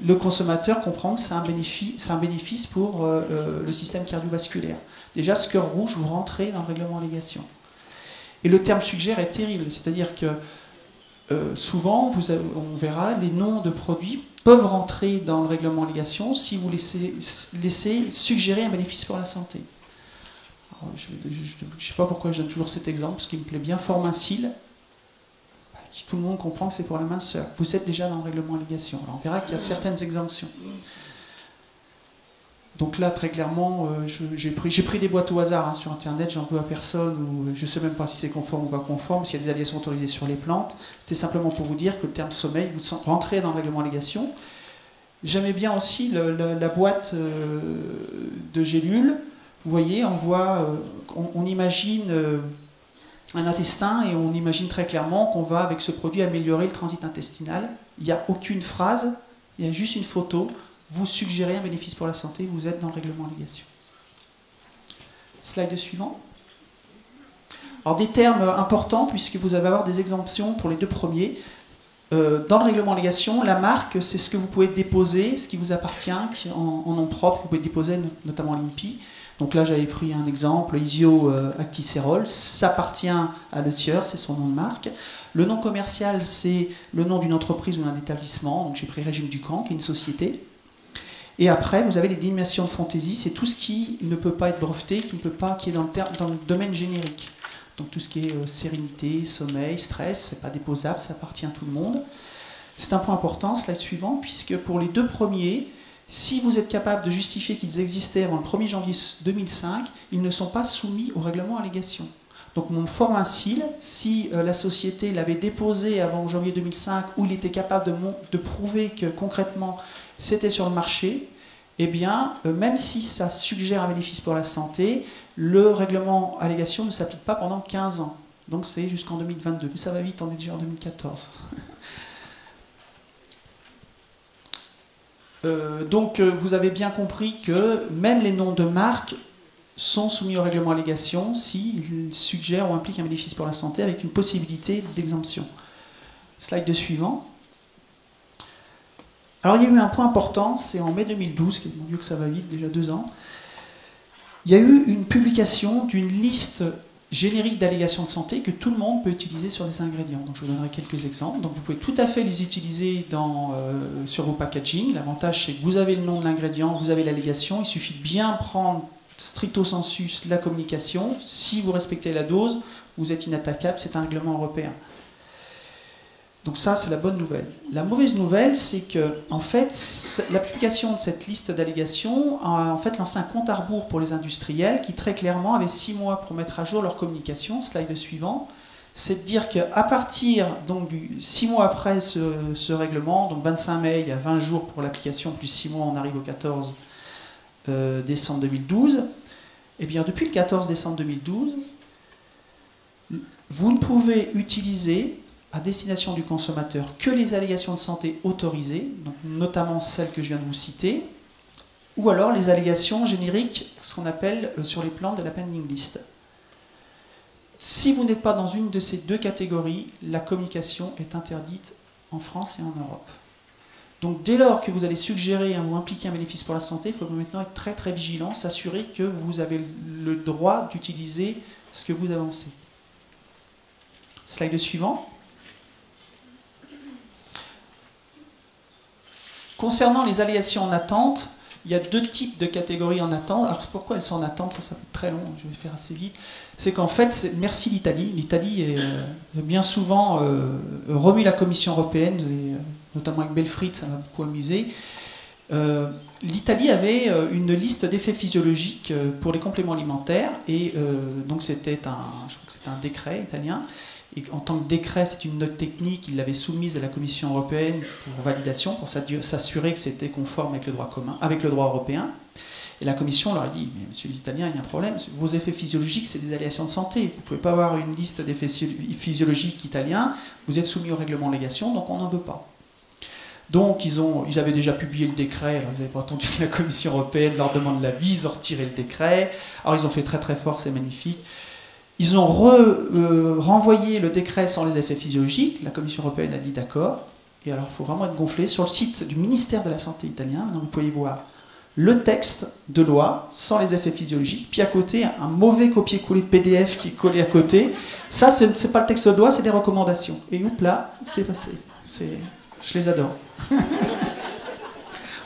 le consommateur comprend que c'est un bénéfice pour le système cardiovasculaire. Déjà, ce cœur rouge, vous rentrez dans le règlement allégation. Et le terme suggère est terrible, c'est-à-dire que souvent, on verra, les noms de produits peuvent rentrer dans le règlement allégation si vous laissez suggérer un bénéfice pour la santé. Alors, je ne sais pas pourquoi je donne toujours cet exemple, parce qu'il me plaît bien, Formincil, tout le monde comprend que c'est pour la minceur. Vous êtes déjà dans le règlement allégation. Alors on verra qu'il y a certaines exemptions. Donc là, très clairement, j'ai pris des boîtes au hasard, hein, sur Internet, j'en veux à personne, ou je ne sais même pas si c'est conforme ou pas conforme, s'il y a des allégations autorisées sur les plantes. C'était simplement pour vous dire que le terme sommeil, vous rentrez dans le règlement allégation. J'aimais bien aussi la boîte de gélules. Vous voyez, on imagine un intestin et on imagine très clairement qu'on va, avec ce produit, améliorer le transit intestinal. Il n'y a aucune phrase, il y a juste une photo. Vous suggérez un bénéfice pour la santé, vous êtes dans le règlement allégation. Slide suivant. Alors des termes importants, puisque vous allez avoir des exemptions pour les deux premiers. Dans le règlement allégation, la marque, c'est ce que vous pouvez déposer, ce qui vous appartient en nom propre, que vous pouvez déposer notamment à l'INPI. Donc là, j'avais pris un exemple, Isio Acticérol, ça appartient à Le Sieur, c'est son nom de marque. Le nom commercial, c'est le nom d'une entreprise ou d'un établissement. Donc j'ai pris Régime Ducamp, qui est une société. Et après, vous avez les dénominations de fantaisie, c'est tout ce qui ne peut pas être breveté, qui est dans le domaine générique. Donc tout ce qui est sérénité, sommeil, stress, c'est pas déposable, ça appartient à tout le monde. C'est un point important, slide suivant, puisque pour les deux premiers, si vous êtes capable de justifier qu'ils existaient avant le 1er janvier 2005, ils ne sont pas soumis au règlement allégation. Donc mon Formincil, si la société l'avait déposé avant janvier 2005, où il était capable de prouver que concrètement c'était sur le marché, eh bien, même si ça suggère un bénéfice pour la santé, le règlement allégation ne s'applique pas pendant 15 ans. Donc c'est jusqu'en 2022. Mais ça va vite, on est déjà en 2014. Donc vous avez bien compris que même les noms de marques sont soumis au règlement allégation s'ils suggèrent ou impliquent un bénéfice pour la santé avec une possibilité d'exemption. Slide suivant. Alors il y a eu un point important, c'est en mai 2012, mon Dieu que ça va vite, déjà 2 ans, il y a eu une publication d'une liste générique d'allégations de santé que tout le monde peut utiliser sur des ingrédients. Donc je vous donnerai quelques exemples. Donc vous pouvez tout à fait les utiliser sur vos packaging. L'avantage c'est que vous avez le nom de l'ingrédient, vous avez l'allégation, il suffit de bien prendre stricto sensus la communication. Si vous respectez la dose, vous êtes inattaquable, c'est un règlement européen. Donc ça, c'est la bonne nouvelle. La mauvaise nouvelle, c'est que, en fait, la publication de cette liste d'allégations a en fait lancé un compte à rebours pour les industriels qui, très clairement, avaient 6 mois pour mettre à jour leur communication. Slide suivant. C'est de dire qu'à partir, donc, 6 mois après ce règlement, donc 25 mai, il y a 20 jours pour l'application, plus 6 mois, on arrive au 14 décembre 2012. Eh bien, depuis le 14 décembre 2012, vous ne pouvez utiliser à destination du consommateur que les allégations de santé autorisées, donc notamment celles que je viens de vous citer, ou alors les allégations génériques, ce qu'on appelle sur les plans de la pending list. Si vous n'êtes pas dans une de ces 2 catégories, la communication est interdite en France et en Europe. Donc dès lors que vous allez suggérer ou impliquer un bénéfice pour la santé, il faut maintenant être très très vigilant, s'assurer que vous avez le droit d'utiliser ce que vous avancez. Slide suivant. Concernant les allégations en attente, il y a 2 types de catégories en attente. Alors pourquoi elles sont en attente? Ça va être très long, je vais faire assez vite. C'est qu'en fait, merci l'Italie. L'Italie bien souvent remue la Commission européenne, notamment avec Belfrit, ça m'a beaucoup amusé. L'Italie avait une liste d'effets physiologiques pour les compléments alimentaires, et donc je crois que c'était un décret italien. Et en tant que décret, c'est une note technique, il l'avait soumise à la Commission européenne pour validation, pour s'assurer que c'était conforme avec le droit commun, avec le droit européen. Et la Commission leur a dit, mais monsieur les Italiens, il y a un problème, vos effets physiologiques, c'est des allégations de santé. Vous ne pouvez pas avoir une liste d'effets physiologiques italiens, vous êtes soumis au règlement allégation, donc on n'en veut pas. Donc ils avaient déjà publié le décret, alors ils n'avaient pas attendu que la Commission européenne leur demande l'avis, ils ont retiré le décret. Alors ils ont fait très très fort, c'est magnifique. Ils ont renvoyé le décret sans les effets physiologiques, la Commission européenne a dit d'accord, et alors il faut vraiment être gonflé. Sur le site du ministère de la Santé italien, maintenant vous pouvez voir le texte de loi sans les effets physiologiques, puis à côté un mauvais copier-coller de PDF qui est collé à côté. Ça, c'est pas le texte de loi, c'est des recommandations. Et hop là, c'est passé. Je les adore.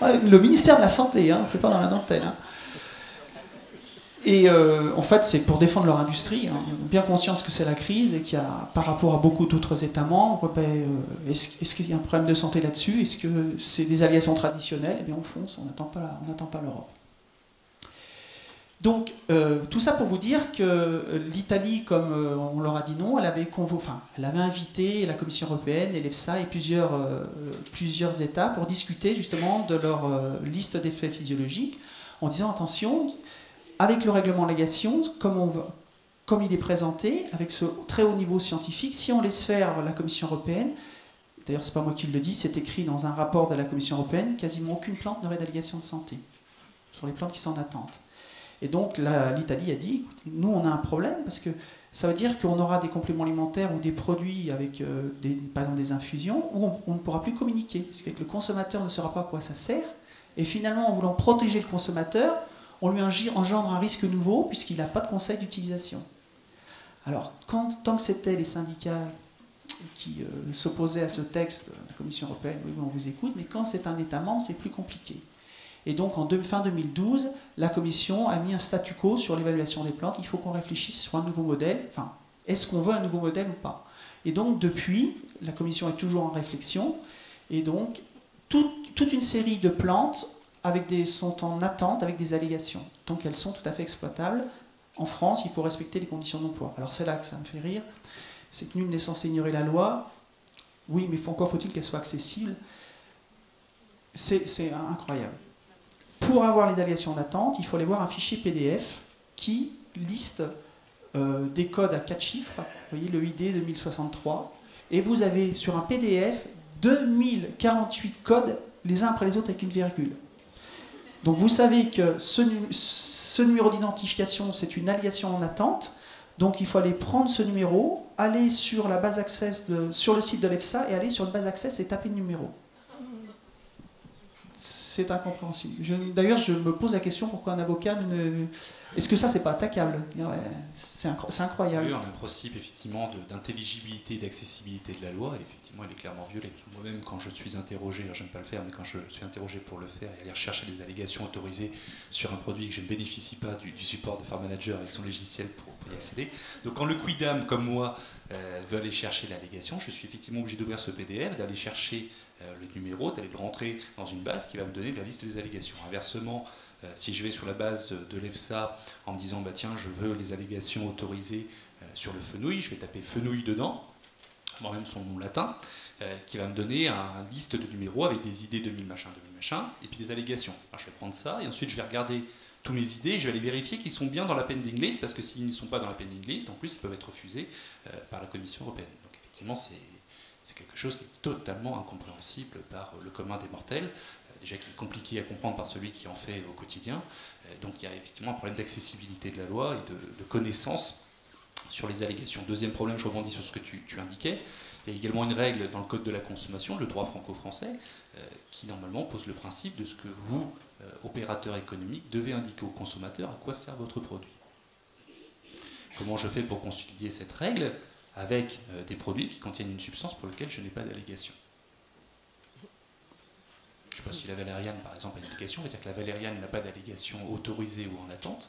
Le ministère de la Santé, on ne fait pas dans la dentelle. Et en fait, c'est pour défendre leur industrie. Ils ont bien conscience que c'est la crise et qu'il y a, par rapport à beaucoup d'autres États membres, est-ce qu'il y a un problème de santé là-dessus? Est-ce que c'est des allégations traditionnelles? Eh bien, on fonce, on n'attend pas l'Europe. Donc, tout ça pour vous dire que l'Italie, comme on leur a dit non, elle avait invité la Commission européenne et l'EFSA et plusieurs États pour discuter justement de leur liste d'effets physiologiques, en disant attention, avec le règlement allégation, comme il est présenté, avec ce très haut niveau scientifique, si on laisse faire la Commission européenne, d'ailleurs c'est pas moi qui le dis, c'est écrit dans un rapport de la Commission européenne, quasiment aucune plante n'aurait d'allégation de santé, sur les plantes qui sont en attente. Et donc l'Italie a dit, nous on a un problème, parce que ça veut dire qu'on aura des compléments alimentaires ou des produits avec par exemple des infusions, où on ne pourra plus communiquer, parce que le consommateur ne saura pas à quoi ça sert, et finalement en voulant protéger le consommateur, on lui engendre un risque nouveau puisqu'il n'a pas de conseil d'utilisation. Alors, tant que c'était les syndicats qui s'opposaient à ce texte, la Commission européenne, oui, on vous écoute, mais quand c'est un État membre, c'est plus compliqué. Et donc, fin 2012, la Commission a mis un statu quo sur l'évaluation des plantes. Il faut qu'on réfléchisse sur un nouveau modèle. Enfin, est-ce qu'on veut un nouveau modèle ou pas? Et donc, depuis, la Commission est toujours en réflexion. Et donc, toute une série de plantes sont en attente avec des allégations. Donc elles sont tout à fait exploitables. En France, il faut respecter les conditions d'emploi. Alors c'est là que ça me fait rire. C'est que nul n'est censé ignorer la loi. Oui, mais encore faut-il qu'elle soit accessible. C'est incroyable. Pour avoir les allégations d'attente, il faut aller voir un fichier PDF qui liste des codes à 4 chiffres. Vous voyez, le ID 2063. Et vous avez sur un PDF 2048 codes les uns après les autres avec une virgule. Donc vous savez que ce numéro d'identification, c'est une allégation en attente. Donc il faut aller prendre ce numéro, aller sur la base Access, sur le site de l'EFSA, et aller sur une base Access et taper le numéro. C'est incompréhensible. D'ailleurs, je me pose la question pourquoi un avocat ne... Est-ce que ça, c'est pas attaquable? C'est incroyable. Oui, on a un principe effectivement d'intelligibilité et d'accessibilité de la loi, et effectivement, il est clairement violé. Moi-même, quand je suis interrogé, alors j'aime pas le faire, mais quand je suis interrogé pour le faire et aller rechercher des allégations autorisées sur un produit que je ne bénéficie pas du support de Farm Manager avec son logiciel pour y accéder. Donc, quand le quidam, comme moi, veut aller chercher l'allégation, je suis effectivement obligé d'ouvrir ce PDF, d'aller chercher le numéro, d'aller le rentrer dans une base qui va me donner la liste des allégations. Inversement, si je vais sur la base de l'EFSA en me disant bah, tiens, je veux les allégations autorisées sur le fenouil, je vais taper fenouil dedans, moi-même son nom latin, qui va me donner une liste de numéros avec des idées 2000 machin, et puis des allégations. Alors, je vais prendre ça et ensuite je vais regarder tous mes idées et je vais aller vérifier qu'ils sont bien dans la pending list, parce que s'ils ne sont pas dans la pending list, en plus ils peuvent être refusés par la Commission européenne. Donc effectivement, c'est quelque chose qui est totalement incompréhensible par le commun des mortels, déjà qui est compliqué à comprendre par celui qui en fait au quotidien. Donc il y a effectivement un problème d'accessibilité de la loi et de connaissance sur les allégations. Deuxième problème, je rebondis sur ce que tu indiquais, il y a également une règle dans le Code de la consommation, le droit franco-français, qui normalement pose le principe de ce que vous, opérateur économique, devez indiquer au consommateur à quoi sert votre produit. Comment je fais pour concilier cette règle avec des produits qui contiennent une substance pour laquelle je n'ai pas d'allégation? Je ne sais pas si la valériane, par exemple, a une allégation, c'est-à-dire que la valériane n'a pas d'allégation autorisée ou en attente.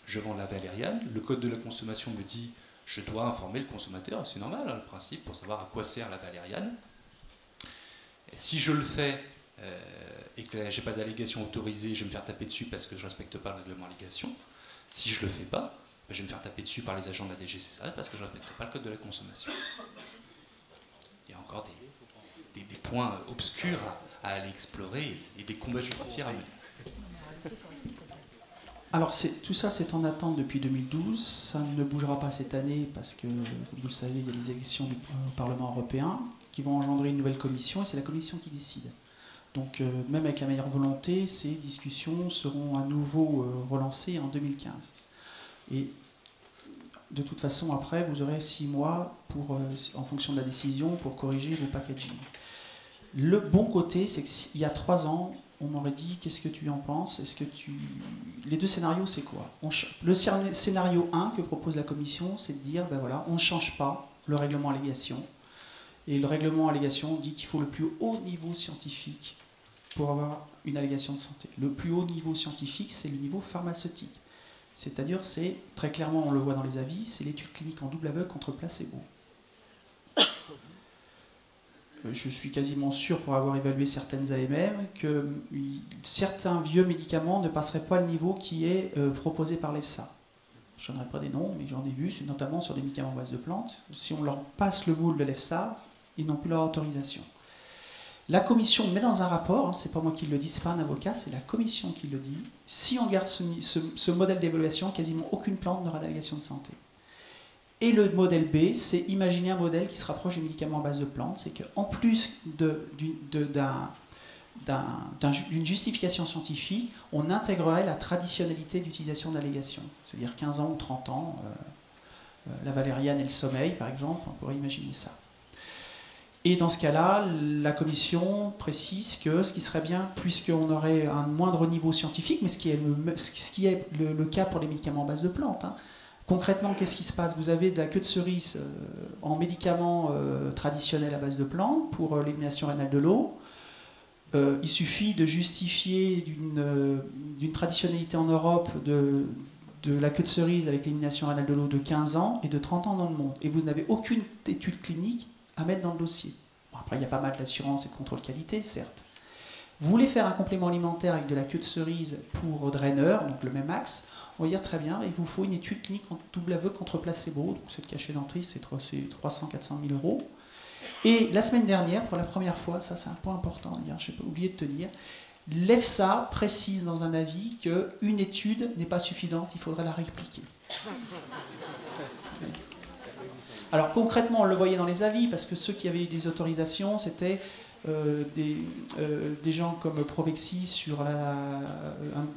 Je vends la valériane, le Code de la consommation me dit je dois informer le consommateur, et c'est normal, hein, le principe, pour savoir à quoi sert la valériane. Et si je le fais et que je n'ai pas d'allégation autorisée, je vais me faire taper dessus parce que je ne respecte pas le règlement allégation. Si je ne le fais pas, je vais me faire taper dessus par les agents de la DGCCRF parce que je ne respecte pas le Code de la consommation. Il y a encore des points obscurs à aller explorer et des combats judiciaires à mener. Alors tout ça, c'est en attente depuis 2012. Ça ne bougera pas cette année parce que, comme vous le savez, il y a les élections du Parlement européen qui vont engendrer une nouvelle commission et c'est la commission qui décide. Donc même avec la meilleure volonté, ces discussions seront à nouveau relancées en 2015. Et de toute façon, après, vous aurez 6 mois en fonction de la décision pour corriger le packaging. Le bon côté, c'est qu'il y a 3 ans, on m'aurait dit, qu'est-ce que tu en penses? Les deux scénarios, c'est quoi? Le scénario 1 que propose la Commission, c'est de dire, ben voilà, on ne change pas le règlement allégation. Et le règlement allégation dit qu'il faut le plus haut niveau scientifique pour avoir une allégation de santé. Le plus haut niveau scientifique, c'est le niveau pharmaceutique. C'est-à-dire, c'est, très clairement, on le voit dans les avis, c'est l'étude clinique en double aveugle contre placebo. Je suis quasiment sûr, pour avoir évalué certaines AMM, que certains vieux médicaments ne passeraient pas le niveau qui est proposé par l'EFSA. Je ne donnerai pas des noms, mais j'en ai vu, notamment sur des médicaments à base de plantes. Si on leur passe le moule de l'EFSA, ils n'ont plus leur autorisation. La commission met dans un rapport, hein, c'est pas moi qui le dis, c'est pas un avocat, c'est la commission qui le dit. Si on garde ce modèle d'évaluation, quasiment aucune plante n'aura d'allégation de santé. Et le modèle B, c'est imaginer un modèle qui se rapproche des médicaments à base de plantes, c'est qu'en plus d'une justification scientifique, on intégrerait la traditionnalité d'utilisation d'allégation, c'est-à-dire 15 ans ou 30 ans, la valériane et le sommeil, par exemple, on pourrait imaginer ça. Et dans ce cas-là, la commission précise que ce qui serait bien, puisqu'on aurait un moindre niveau scientifique, mais ce qui est le cas pour les médicaments à base de plantes, hein. Concrètement, qu'est-ce qui se passe? Vous avez de la queue de cerise en médicaments traditionnels à base de plantes pour l'élimination rénale de l'eau. Il suffit de justifier d'une traditionnalité en Europe de la queue de cerise avec l'élimination rénale de l'eau de 15 ans et de 30 ans dans le monde. Et vous n'avez aucune étude clinique à mettre dans le dossier. Bon, après, il y a pas mal d'assurance et de contrôle qualité, certes. Vous voulez faire un complément alimentaire avec de la queue de cerise pour draineur, donc le même axe, on va dire très bien, il vous faut une étude clinique en double aveugle contre placebo, donc cette cachet d'entrée, c'est 300-400 000 €. Et la semaine dernière, pour la première fois, ça c'est un point important, je n'ai pas oublié de te dire, l'EFSA précise dans un avis qu'une étude n'est pas suffisante, il faudrait la répliquer. Alors concrètement, on le voyait dans les avis, parce que ceux qui avaient eu des autorisations, c'était des gens comme Provexi sur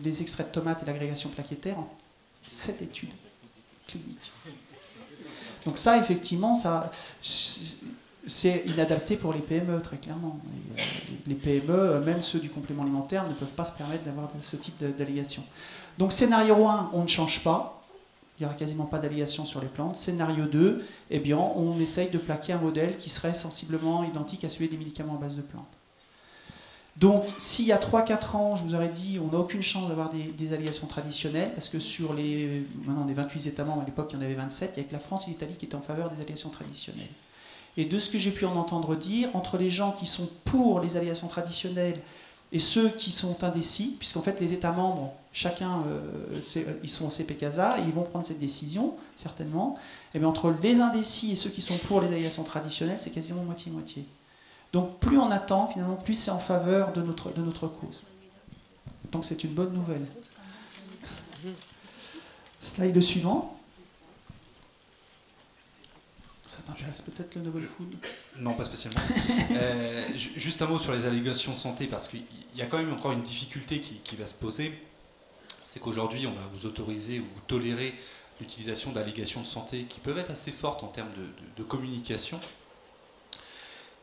les extraits de tomates et l'agrégation plaquettaire, 7 études cliniques. Donc ça, effectivement, c'est inadapté pour les PME, très clairement. Les PME, même ceux du complément alimentaire, ne peuvent pas se permettre d'avoir ce type d'allégation. Donc scénario 1, on ne change pas. Il n'y aura quasiment pas d'allégation sur les plantes. Scénario 2, eh bien, on essaye de plaquer un modèle qui serait sensiblement identique à celui des médicaments à base de plantes. Donc, s'il y a 3-4 ans, je vous aurais dit, on n'a aucune chance d'avoir des allégations traditionnelles, parce que sur maintenant, on est 28 États membres, à l'époque, il y en avait 27, il n'y a que la France et l'Italie qui étaient en faveur des allégations traditionnelles. Et de ce que j'ai pu en entendre dire, entre les gens qui sont pour les allégations traditionnelles et ceux qui sont indécis, puisqu'en fait les États membres, chacun, ils sont au CPCASA et ils vont prendre cette décision, certainement, et bien entre les indécis et ceux qui sont pour les allégations traditionnelles, c'est quasiment moitié-moitié. Donc plus on attend, finalement, plus c'est en faveur de notre cause. Donc c'est une bonne nouvelle. Slide suivant. Ça t'intéresse peut-être le novel food? Non, pas spécialement. Juste un mot sur les allégations santé, parce qu'il y a quand même encore une difficulté qui va se poser. C'est qu'aujourd'hui, on va vous autoriser ou vous tolérer l'utilisation d'allégations de santé qui peuvent être assez fortes en termes de communication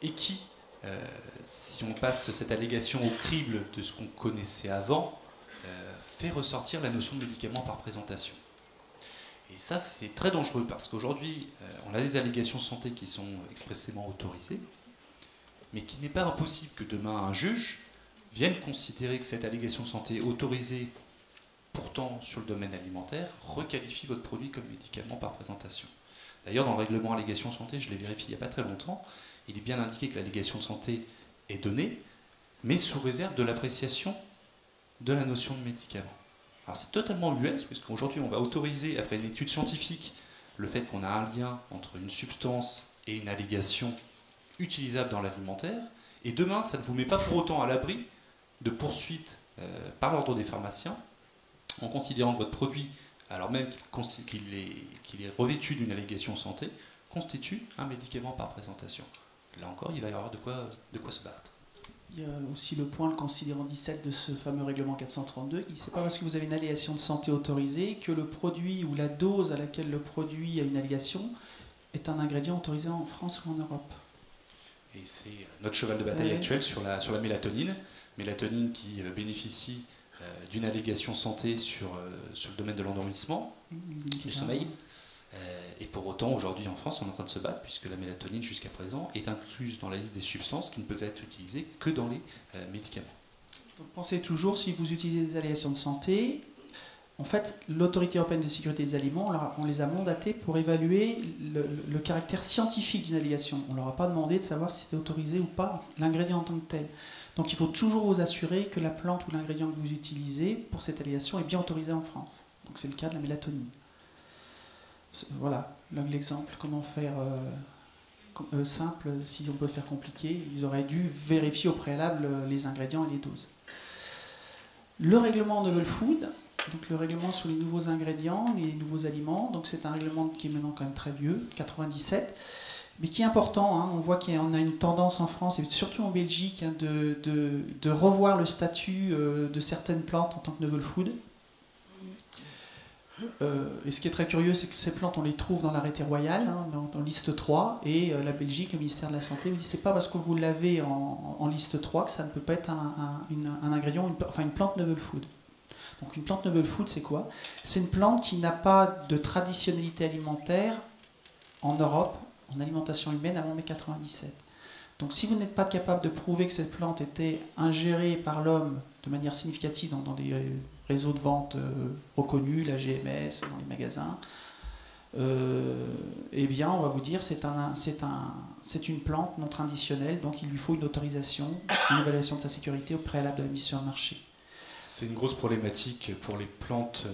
et qui, si on passe cette allégation au crible de ce qu'on connaissait avant, fait ressortir la notion de médicament par présentation. Et ça, c'est très dangereux parce qu'aujourd'hui, on a des allégations santé qui sont expressément autorisées, mais qu'il n'est pas impossible que demain un juge vienne considérer que cette allégation de santé autorisée, pourtant sur le domaine alimentaire, requalifie votre produit comme médicament par présentation. D'ailleurs, dans le règlement allégation santé, je l'ai vérifié il n'y a pas très longtemps, il est bien indiqué que l'allégation santé est donnée, mais sous réserve de l'appréciation de la notion de médicament. Alors c'est totalement US, puisqu'aujourd'hui on va autoriser, après une étude scientifique, le fait qu'on a un lien entre une substance et une allégation utilisable dans l'alimentaire, et demain ça ne vous met pas pour autant à l'abri de poursuites par l'ordre des pharmaciens, en considérant que votre produit, alors même qu'il est revêtu d'une allégation santé, constitue un médicament par présentation. Là encore, il va y avoir de quoi se battre. Il y a aussi le point, le considérant 17 de ce fameux règlement 432, qui dit c'est pas parce que vous avez une allégation de santé autorisée que le produit ou la dose à laquelle le produit a une allégation est un ingrédient autorisé en France ou en Europe. Et c'est notre cheval de bataille actuel sur la mélatonine. Mélatonine qui bénéficie d'une allégation santé sur le domaine de l'endormissement, du sommeil. Et pour autant, aujourd'hui en France, on est en train de se battre puisque la mélatonine, jusqu'à présent, est incluse dans la liste des substances qui ne peuvent être utilisées que dans les médicaments. Donc pensez toujours, si vous utilisez des allégations de santé, en fait, l'Autorité européenne de sécurité des aliments, on les a mandatés pour évaluer le caractère scientifique d'une allégation. On ne leur a pas demandé de savoir si c'était autorisé ou pas l'ingrédient en tant que tel. Donc il faut toujours vous assurer que la plante ou l'ingrédient que vous utilisez pour cette allégation est bien autorisé en France. Donc c'est le cas de la mélatonine. Voilà, l'exemple, comment faire simple, si on peut faire compliqué, ils auraient dû vérifier au préalable les ingrédients et les doses. Le règlement Novel Food, donc le règlement sur les nouveaux ingrédients, les nouveaux aliments, donc c'est un règlement qui est maintenant quand même très vieux, 97, mais qui est important, hein. On voit qu'on a une tendance en France, et surtout en Belgique, hein, de revoir le statut de certaines plantes en tant que Novel Food. Et ce qui est très curieux, c'est que ces plantes, on les trouve dans l'arrêté royal, hein, dans liste 3, et la Belgique, le ministère de la Santé, vous dit c'est pas parce que vous l'avez en liste 3 que ça ne peut pas être un ingrédient, une plante novel food. Donc une plante novel food, c'est quoi? C'est une plante qui n'a pas de traditionnalité alimentaire en Europe, en alimentation humaine, avant mai 97. Donc si vous n'êtes pas capable de prouver que cette plante était ingérée par l'homme de manière significative dans des réseaux de vente reconnus, la GMS, dans les magasins, eh bien on va vous dire c'est une plante non traditionnelle, donc il lui faut une autorisation, une évaluation de sa sécurité au préalable de la mise sur le marché. C'est une grosse problématique pour les plantes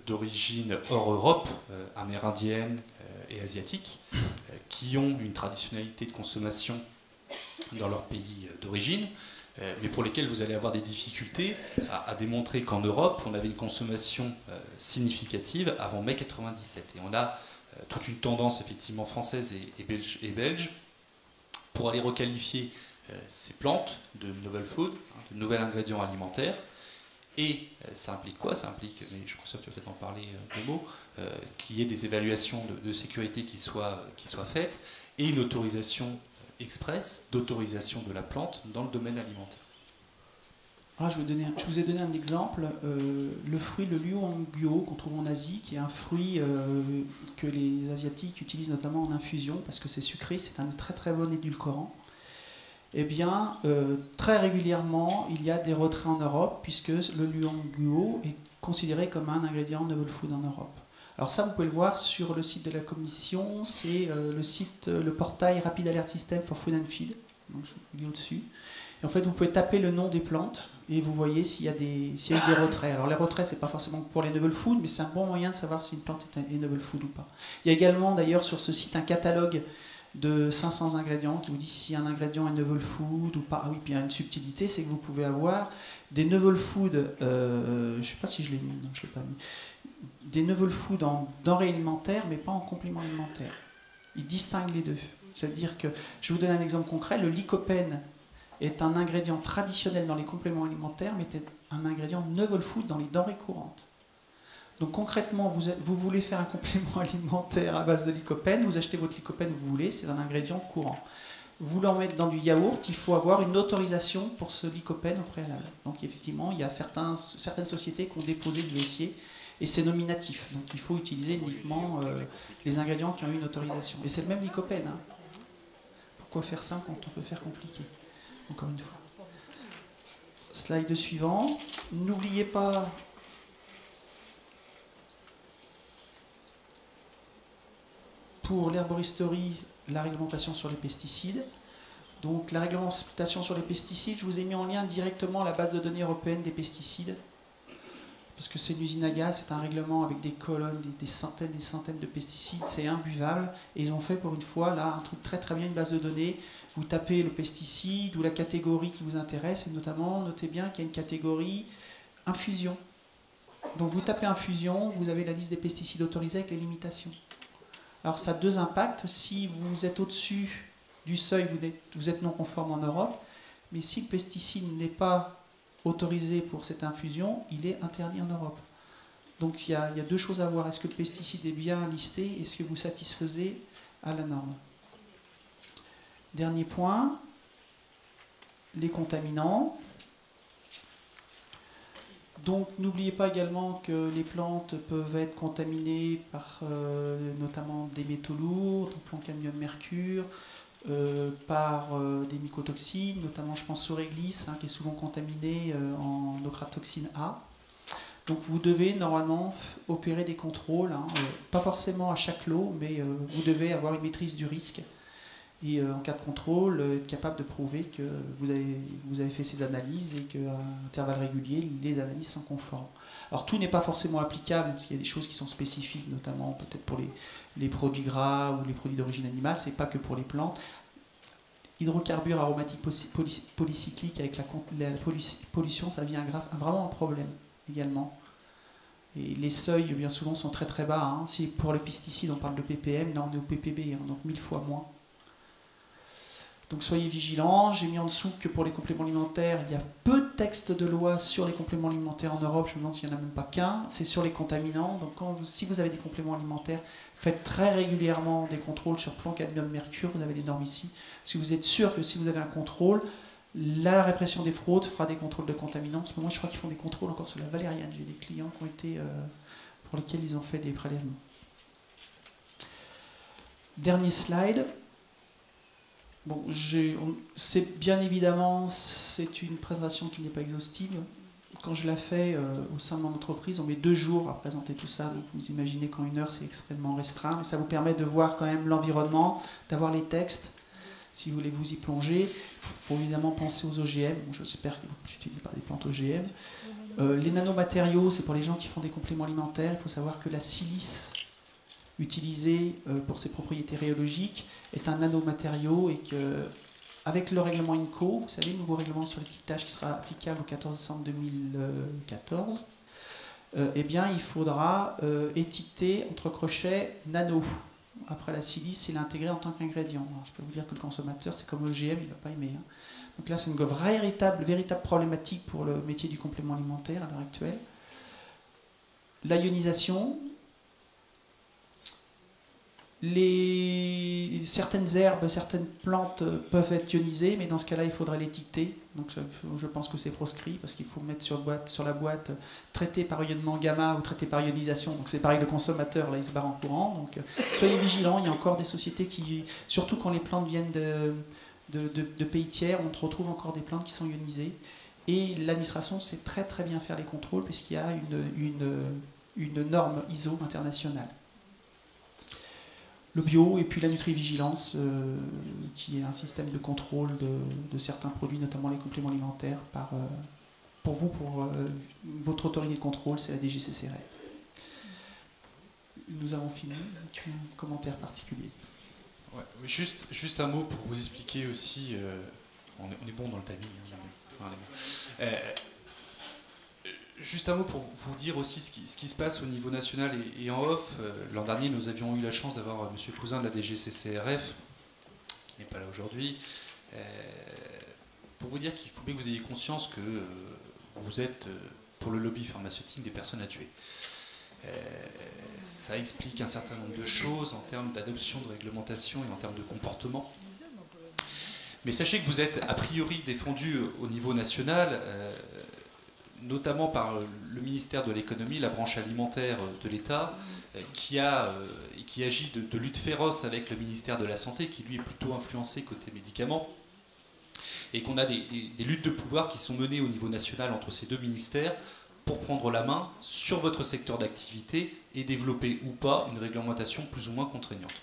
d'origine hors Europe, amérindiennes et asiatiques, qui ont une traditionnalité de consommation dans leur pays d'origine, mais pour lesquels vous allez avoir des difficultés à démontrer qu'en Europe, on avait une consommation significative avant mai 97. Et on a toute une tendance effectivement française et belge pour aller requalifier ces plantes de novel food, de nouveaux ingrédients alimentaires. Et ça implique quoi? Ça implique, mais je conçois que tu vas peut-être en parler deux mots, qu'il y ait des évaluations de sécurité qui soient faites et une autorisation express d'autorisation de la plante dans le domaine alimentaire. Alors, je vous ai donné un exemple, le fruit, le luongshuo, qu'on trouve en Asie, qui est un fruit que les Asiatiques utilisent notamment en infusion, parce que c'est sucré, c'est un très très bon édulcorant. Eh bien, très régulièrement, il y a des retraits en Europe, puisque le luongshuo est considéré comme un ingrédient novel food en Europe. Alors ça, vous pouvez le voir sur le site de la Commission, c'est le portail Rapid Alert System for Food and Feed, donc je vous lis au-dessus. Et en fait, vous pouvez taper le nom des plantes, et vous voyez s'il y a eu des retraits. Alors les retraits, c'est pas forcément pour les novel food, mais c'est un bon moyen de savoir si une plante est novel food ou pas. Il y a également, d'ailleurs, sur ce site, un catalogue de 500 ingrédients qui vous dit si un ingrédient est novel food ou pas. Ah oui, puis il y a une subtilité, c'est que vous pouvez avoir des novel food, je ne sais pas si je l'ai mis, non, je l'ai pas mis, des novel food en denrées alimentaires, mais pas en compléments alimentaires. Ils distinguent les deux. C'est-à-dire que, je vais vous donner un exemple concret, le lycopène est un ingrédient traditionnel dans les compléments alimentaires, mais est un ingrédient novel food dans les denrées courantes. Donc concrètement, vous voulez faire un complément alimentaire à base de lycopène, vous achetez votre lycopène où vous voulez, c'est un ingrédient courant. Vous l'en mettez dans du yaourt, il faut avoir une autorisation pour ce lycopène au préalable. Donc effectivement, il y a certaines sociétés qui ont déposé le dossier et c'est nominatif. Donc il faut utiliser uniquement les ingrédients qui ont eu une autorisation. Et c'est le même lycopène. Hein. Pourquoi faire simple quand on peut faire compliqué? Encore une fois. Slide suivant. N'oubliez pas pour l'herboristerie, la réglementation sur les pesticides. Donc la réglementation sur les pesticides, je vous ai mis en lien directement la base de données européenne des pesticides. Parce que c'est une usine à gaz, c'est un règlement avec des colonnes, des centaines et des centaines de pesticides, c'est imbuvable. Et ils ont fait pour une fois là un truc très très bien, une base de données. Vous tapez le pesticide ou la catégorie qui vous intéresse, et notamment, notez bien qu'il y a une catégorie infusion. Donc vous tapez infusion, vous avez la liste des pesticides autorisés avec les limitations. Alors ça a deux impacts. Si vous êtes au-dessus du seuil, vous êtes non conforme en Europe, mais si le pesticide n'est pas autorisé pour cette infusion, il est interdit en Europe. Donc il y a deux choses à voir. Est-ce que le pesticide est bien listé? Est-ce que vous satisfaisez à la norme? Dernier point, les contaminants. Donc n'oubliez pas également que les plantes peuvent être contaminées par notamment des métaux lourds, donc plomb, cadmium, mercure, par des mycotoxines, notamment je pense au réglisse, qui est souvent contaminé en ochratoxine A. Donc vous devez normalement opérer des contrôles, pas forcément à chaque lot, mais vous devez avoir une maîtrise du risque. Et en cas de contrôle, être capable de prouver que vous avez fait ces analyses et qu'à intervalles réguliers, les analyses sont conformes. Alors tout n'est pas forcément applicable, parce qu'il y a des choses qui sont spécifiques, notamment peut-être pour les produits gras ou les produits d'origine animale, c'est pas que pour les plantes. Hydrocarbures aromatiques polycycliques avec la pollution, ça devient vraiment un problème également. Et les seuils, bien souvent, sont très très bas. Si pour les pesticides, on parle de ppm, là on est au ppb, donc 1000 fois moins. Donc soyez vigilants. J'ai mis en dessous que pour les compléments alimentaires, il y a peu de textes de loi sur les compléments alimentaires en Europe. Je me demande s'il n'y en a même pas qu'un. C'est sur les contaminants. Donc si vous avez des compléments alimentaires, faites très régulièrement des contrôles sur plomb, cadmium, mercure. Vous avez les normes ici. Si vous êtes sûr que si vous avez un contrôle, la répression des fraudes fera des contrôles de contaminants. En ce moment, je crois qu'ils font des contrôles encore sur la valériane. J'ai des clients qui ont été, pour lesquels ils ont fait des prélèvements. Dernier slide. Bon, c'est bien évidemment, c'est une présentation qui n'est pas exhaustive. Quand je la fais au sein de mon entreprise, on met 2 jours à présenter tout ça. Donc vous imaginez qu'en 1 heure, c'est extrêmement restreint. Mais ça vous permet de voir quand même l'environnement, d'avoir les textes. Si vous voulez vous y plonger, il faut évidemment penser aux OGM. Bon, j'espère que vous n'utilisez pas des plantes OGM. Les nanomatériaux, c'est pour les gens qui font des compléments alimentaires. Il faut savoir que la silice utilisé pour ses propriétés rhéologiques est un nanomatériau et que avec le règlement INCO, vous savez, le nouveau règlement sur l'étiquetage qui sera applicable au 14 décembre 2014, eh bien il faudra étiqueter entre crochets nano. Après la silice, c'est intégré en tant qu'ingrédient. Je peux vous dire que le consommateur, c'est comme l'OGM, il ne va pas aimer. Donc là, c'est une véritable problématique pour le métier du complément alimentaire à l'heure actuelle. La ionisation. Certaines herbes, certaines plantes peuvent être ionisées, mais dans ce cas-là, il faudrait l'étiqueter. Donc je pense que c'est proscrit, parce qu'il faut mettre sur la boîte traité par rayonnement gamma ou traité par ionisation. Donc c'est pareil, le consommateur, là, il se barre en courant. Donc soyez vigilants, il y a encore des sociétés qui, surtout quand les plantes viennent de pays tiers, on retrouve encore des plantes qui sont ionisées. Et l'administration sait très très bien faire les contrôles, puisqu'il y a une norme ISO internationale. Le bio et puis la nutrivigilance, qui est un système de contrôle de certains produits, notamment les compléments alimentaires. Pour votre autorité de contrôle, c'est la DGCCRF. Nous avons fini. Tu as un commentaire particulier? Ouais, juste un mot pour vous expliquer aussi. On est bon dans le timing. Juste un mot pour vous dire aussi ce qui se passe au niveau national et en off. L'an dernier, nous avions eu la chance d'avoir M. Cousin de la DGCCRF, qui n'est pas là aujourd'hui, pour vous dire qu'il faut bien que vous ayez conscience que vous êtes, pour le lobby pharmaceutique, des personnes à tuer. Ça explique un certain nombre de choses en termes d'adoption de réglementation et en termes de comportement. Mais sachez que vous êtes a priori défendu au niveau national, notamment par le ministère de l'économie, la branche alimentaire de l'État, qui agit de lutte féroce avec le ministère de la Santé, qui lui est plutôt influencé côté médicaments, et qu'on a des luttes de pouvoir qui sont menées au niveau national entre ces deux ministères pour prendre la main sur votre secteur d'activité et développer ou pas une réglementation plus ou moins contraignante.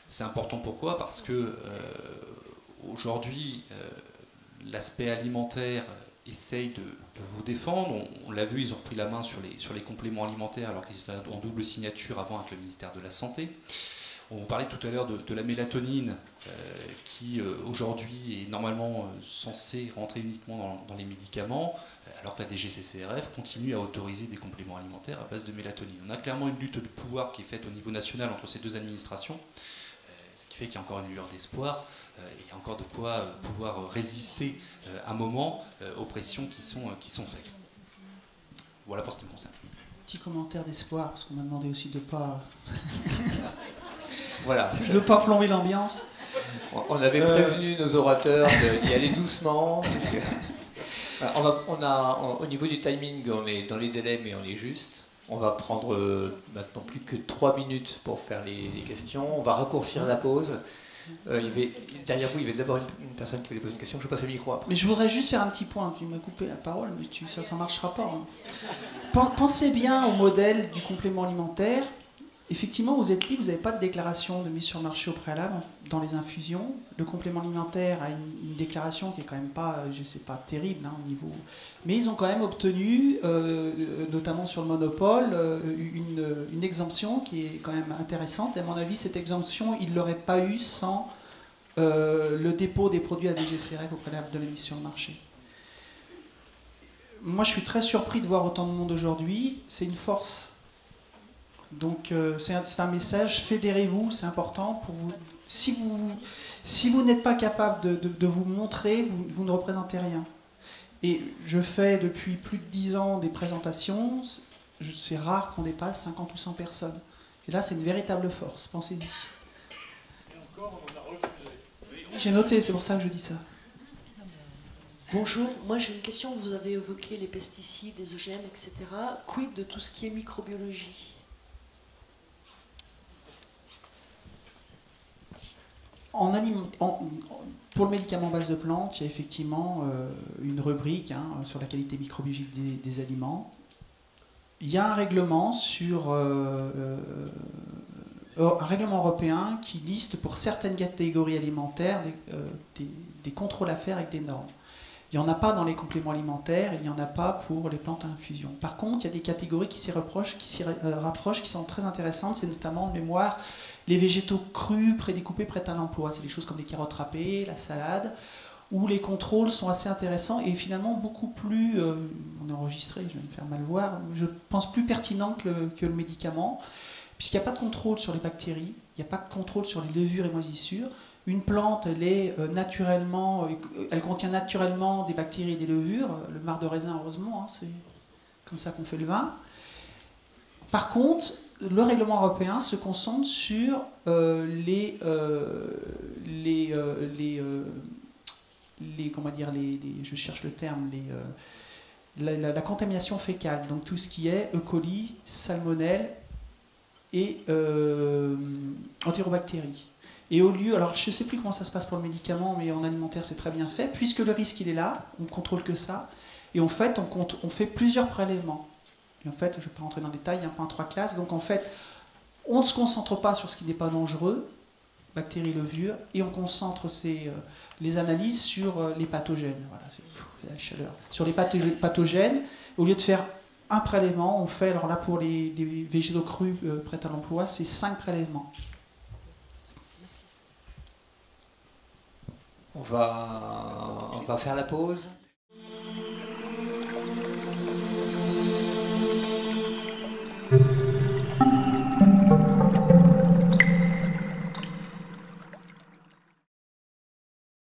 C'est important pourquoi? Parce que aujourd'hui, l'aspect alimentaire essayent de vous défendre. On l'a vu, ils ont repris la main sur les compléments alimentaires alors qu'ils étaient en double signature avant avec le ministère de la Santé. On vous parlait tout à l'heure de la mélatonine qui aujourd'hui est normalement censée rentrer uniquement dans les médicaments, alors que la DGCCRF continue à autoriser des compléments alimentaires à base de mélatonine. On a clairement une lutte de pouvoir qui est faite au niveau national entre ces deux administrations, ce qui fait qu'il y a encore une lueur d'espoir. Il y a encore de quoi pouvoir résister un moment aux pressions qui sont faites. Voilà pour ce qui me concerne. Petit commentaire d'espoir, parce qu'on m'a demandé aussi de ne pas, voilà, pas plomber l'ambiance. On avait prévenu nos orateurs d'y aller doucement. Au niveau du timing, on est dans les délais, mais on est juste. On va prendre maintenant plus que 3 minutes pour faire les questions. On va raccourcir la pause. Derrière vous, il y avait d'abord une personne qui voulait poser une question. Je passe le micro après. Mais je voudrais juste faire un petit point. Tu m'as coupé la parole, mais ça ne marchera pas. Hein. Pensez bien au modèle du complément alimentaire. Effectivement, vous êtes libre, vous n'avez pas de déclaration de mise sur le marché au préalable dans les infusions. Le complément alimentaire a une déclaration qui est quand même pas, je sais pas, terrible hein, au niveau. Mais ils ont quand même obtenu, notamment sur le monopole, une exemption qui est quand même intéressante. Et à mon avis, cette exemption, ils ne l'auraient pas eu sans le dépôt des produits à DGCRF au préalable de la mise sur le marché. Moi, je suis très surpris de voir autant de monde aujourd'hui. C'est une force. Donc c'est un message, fédérez-vous, c'est important pour vous. Si vous n'êtes pas capable de vous montrer, vous ne représentez rien. Et je fais depuis plus de 10 ans des présentations, c'est rare qu'on dépasse 50 ou 100 personnes. Et là c'est une véritable force, pensez-y. Et encore, on en a refusé. J'ai noté, c'est pour ça que je dis ça. Bonjour, moi j'ai une question, vous avez évoqué les pesticides, les OGM, etc. Quid de tout ce qui est microbiologie ? Pour le médicament base de plantes, il y a effectivement une rubrique hein, sur la qualité microbiologique des aliments. Il y a un règlement un règlement européen qui liste pour certaines catégories alimentaires des contrôles à faire avec des normes. Il n'y en a pas dans les compléments alimentaires, et il n'y en a pas pour les plantes à infusion. Par contre, il y a des catégories qui s'y rapprochent, qui sont très intéressantes, c'est notamment en mémoire les végétaux crus, prédécoupés, prêts à l'emploi. C'est des choses comme les carottes râpées, la salade, où les contrôles sont assez intéressants et finalement beaucoup plus, on est enregistré, je vais me faire mal voir, je pense plus pertinent que le médicament, puisqu'il n'y a pas de contrôle sur les bactéries, il n'y a pas de contrôle sur les levures et moisissures, Une plante, elle contient naturellement des bactéries et des levures. Le marc de raisin, heureusement, hein, c'est comme ça qu'on fait le vin. Par contre, le règlement européen se concentre sur je cherche le terme, la contamination fécale, donc tout ce qui est E. coli, salmonelle et entérobactéries. Et au lieu, alors je ne sais plus comment ça se passe pour le médicament, mais en alimentaire c'est très bien fait, puisque le risque il est là, on ne contrôle que ça, et en fait on fait plusieurs prélèvements. Et en fait, je ne vais pas rentrer dans le détail, il y a un point 3 classes, donc en fait, on ne se concentre pas sur ce qui n'est pas dangereux, bactéries, levures, et on concentre les analyses sur les pathogènes. Voilà, c'est la chaleur. Sur les pathogènes, au lieu de faire un prélèvement, on fait, alors là pour les végétaux crus prêts à l'emploi, c'est 5 prélèvements. On va faire la pause.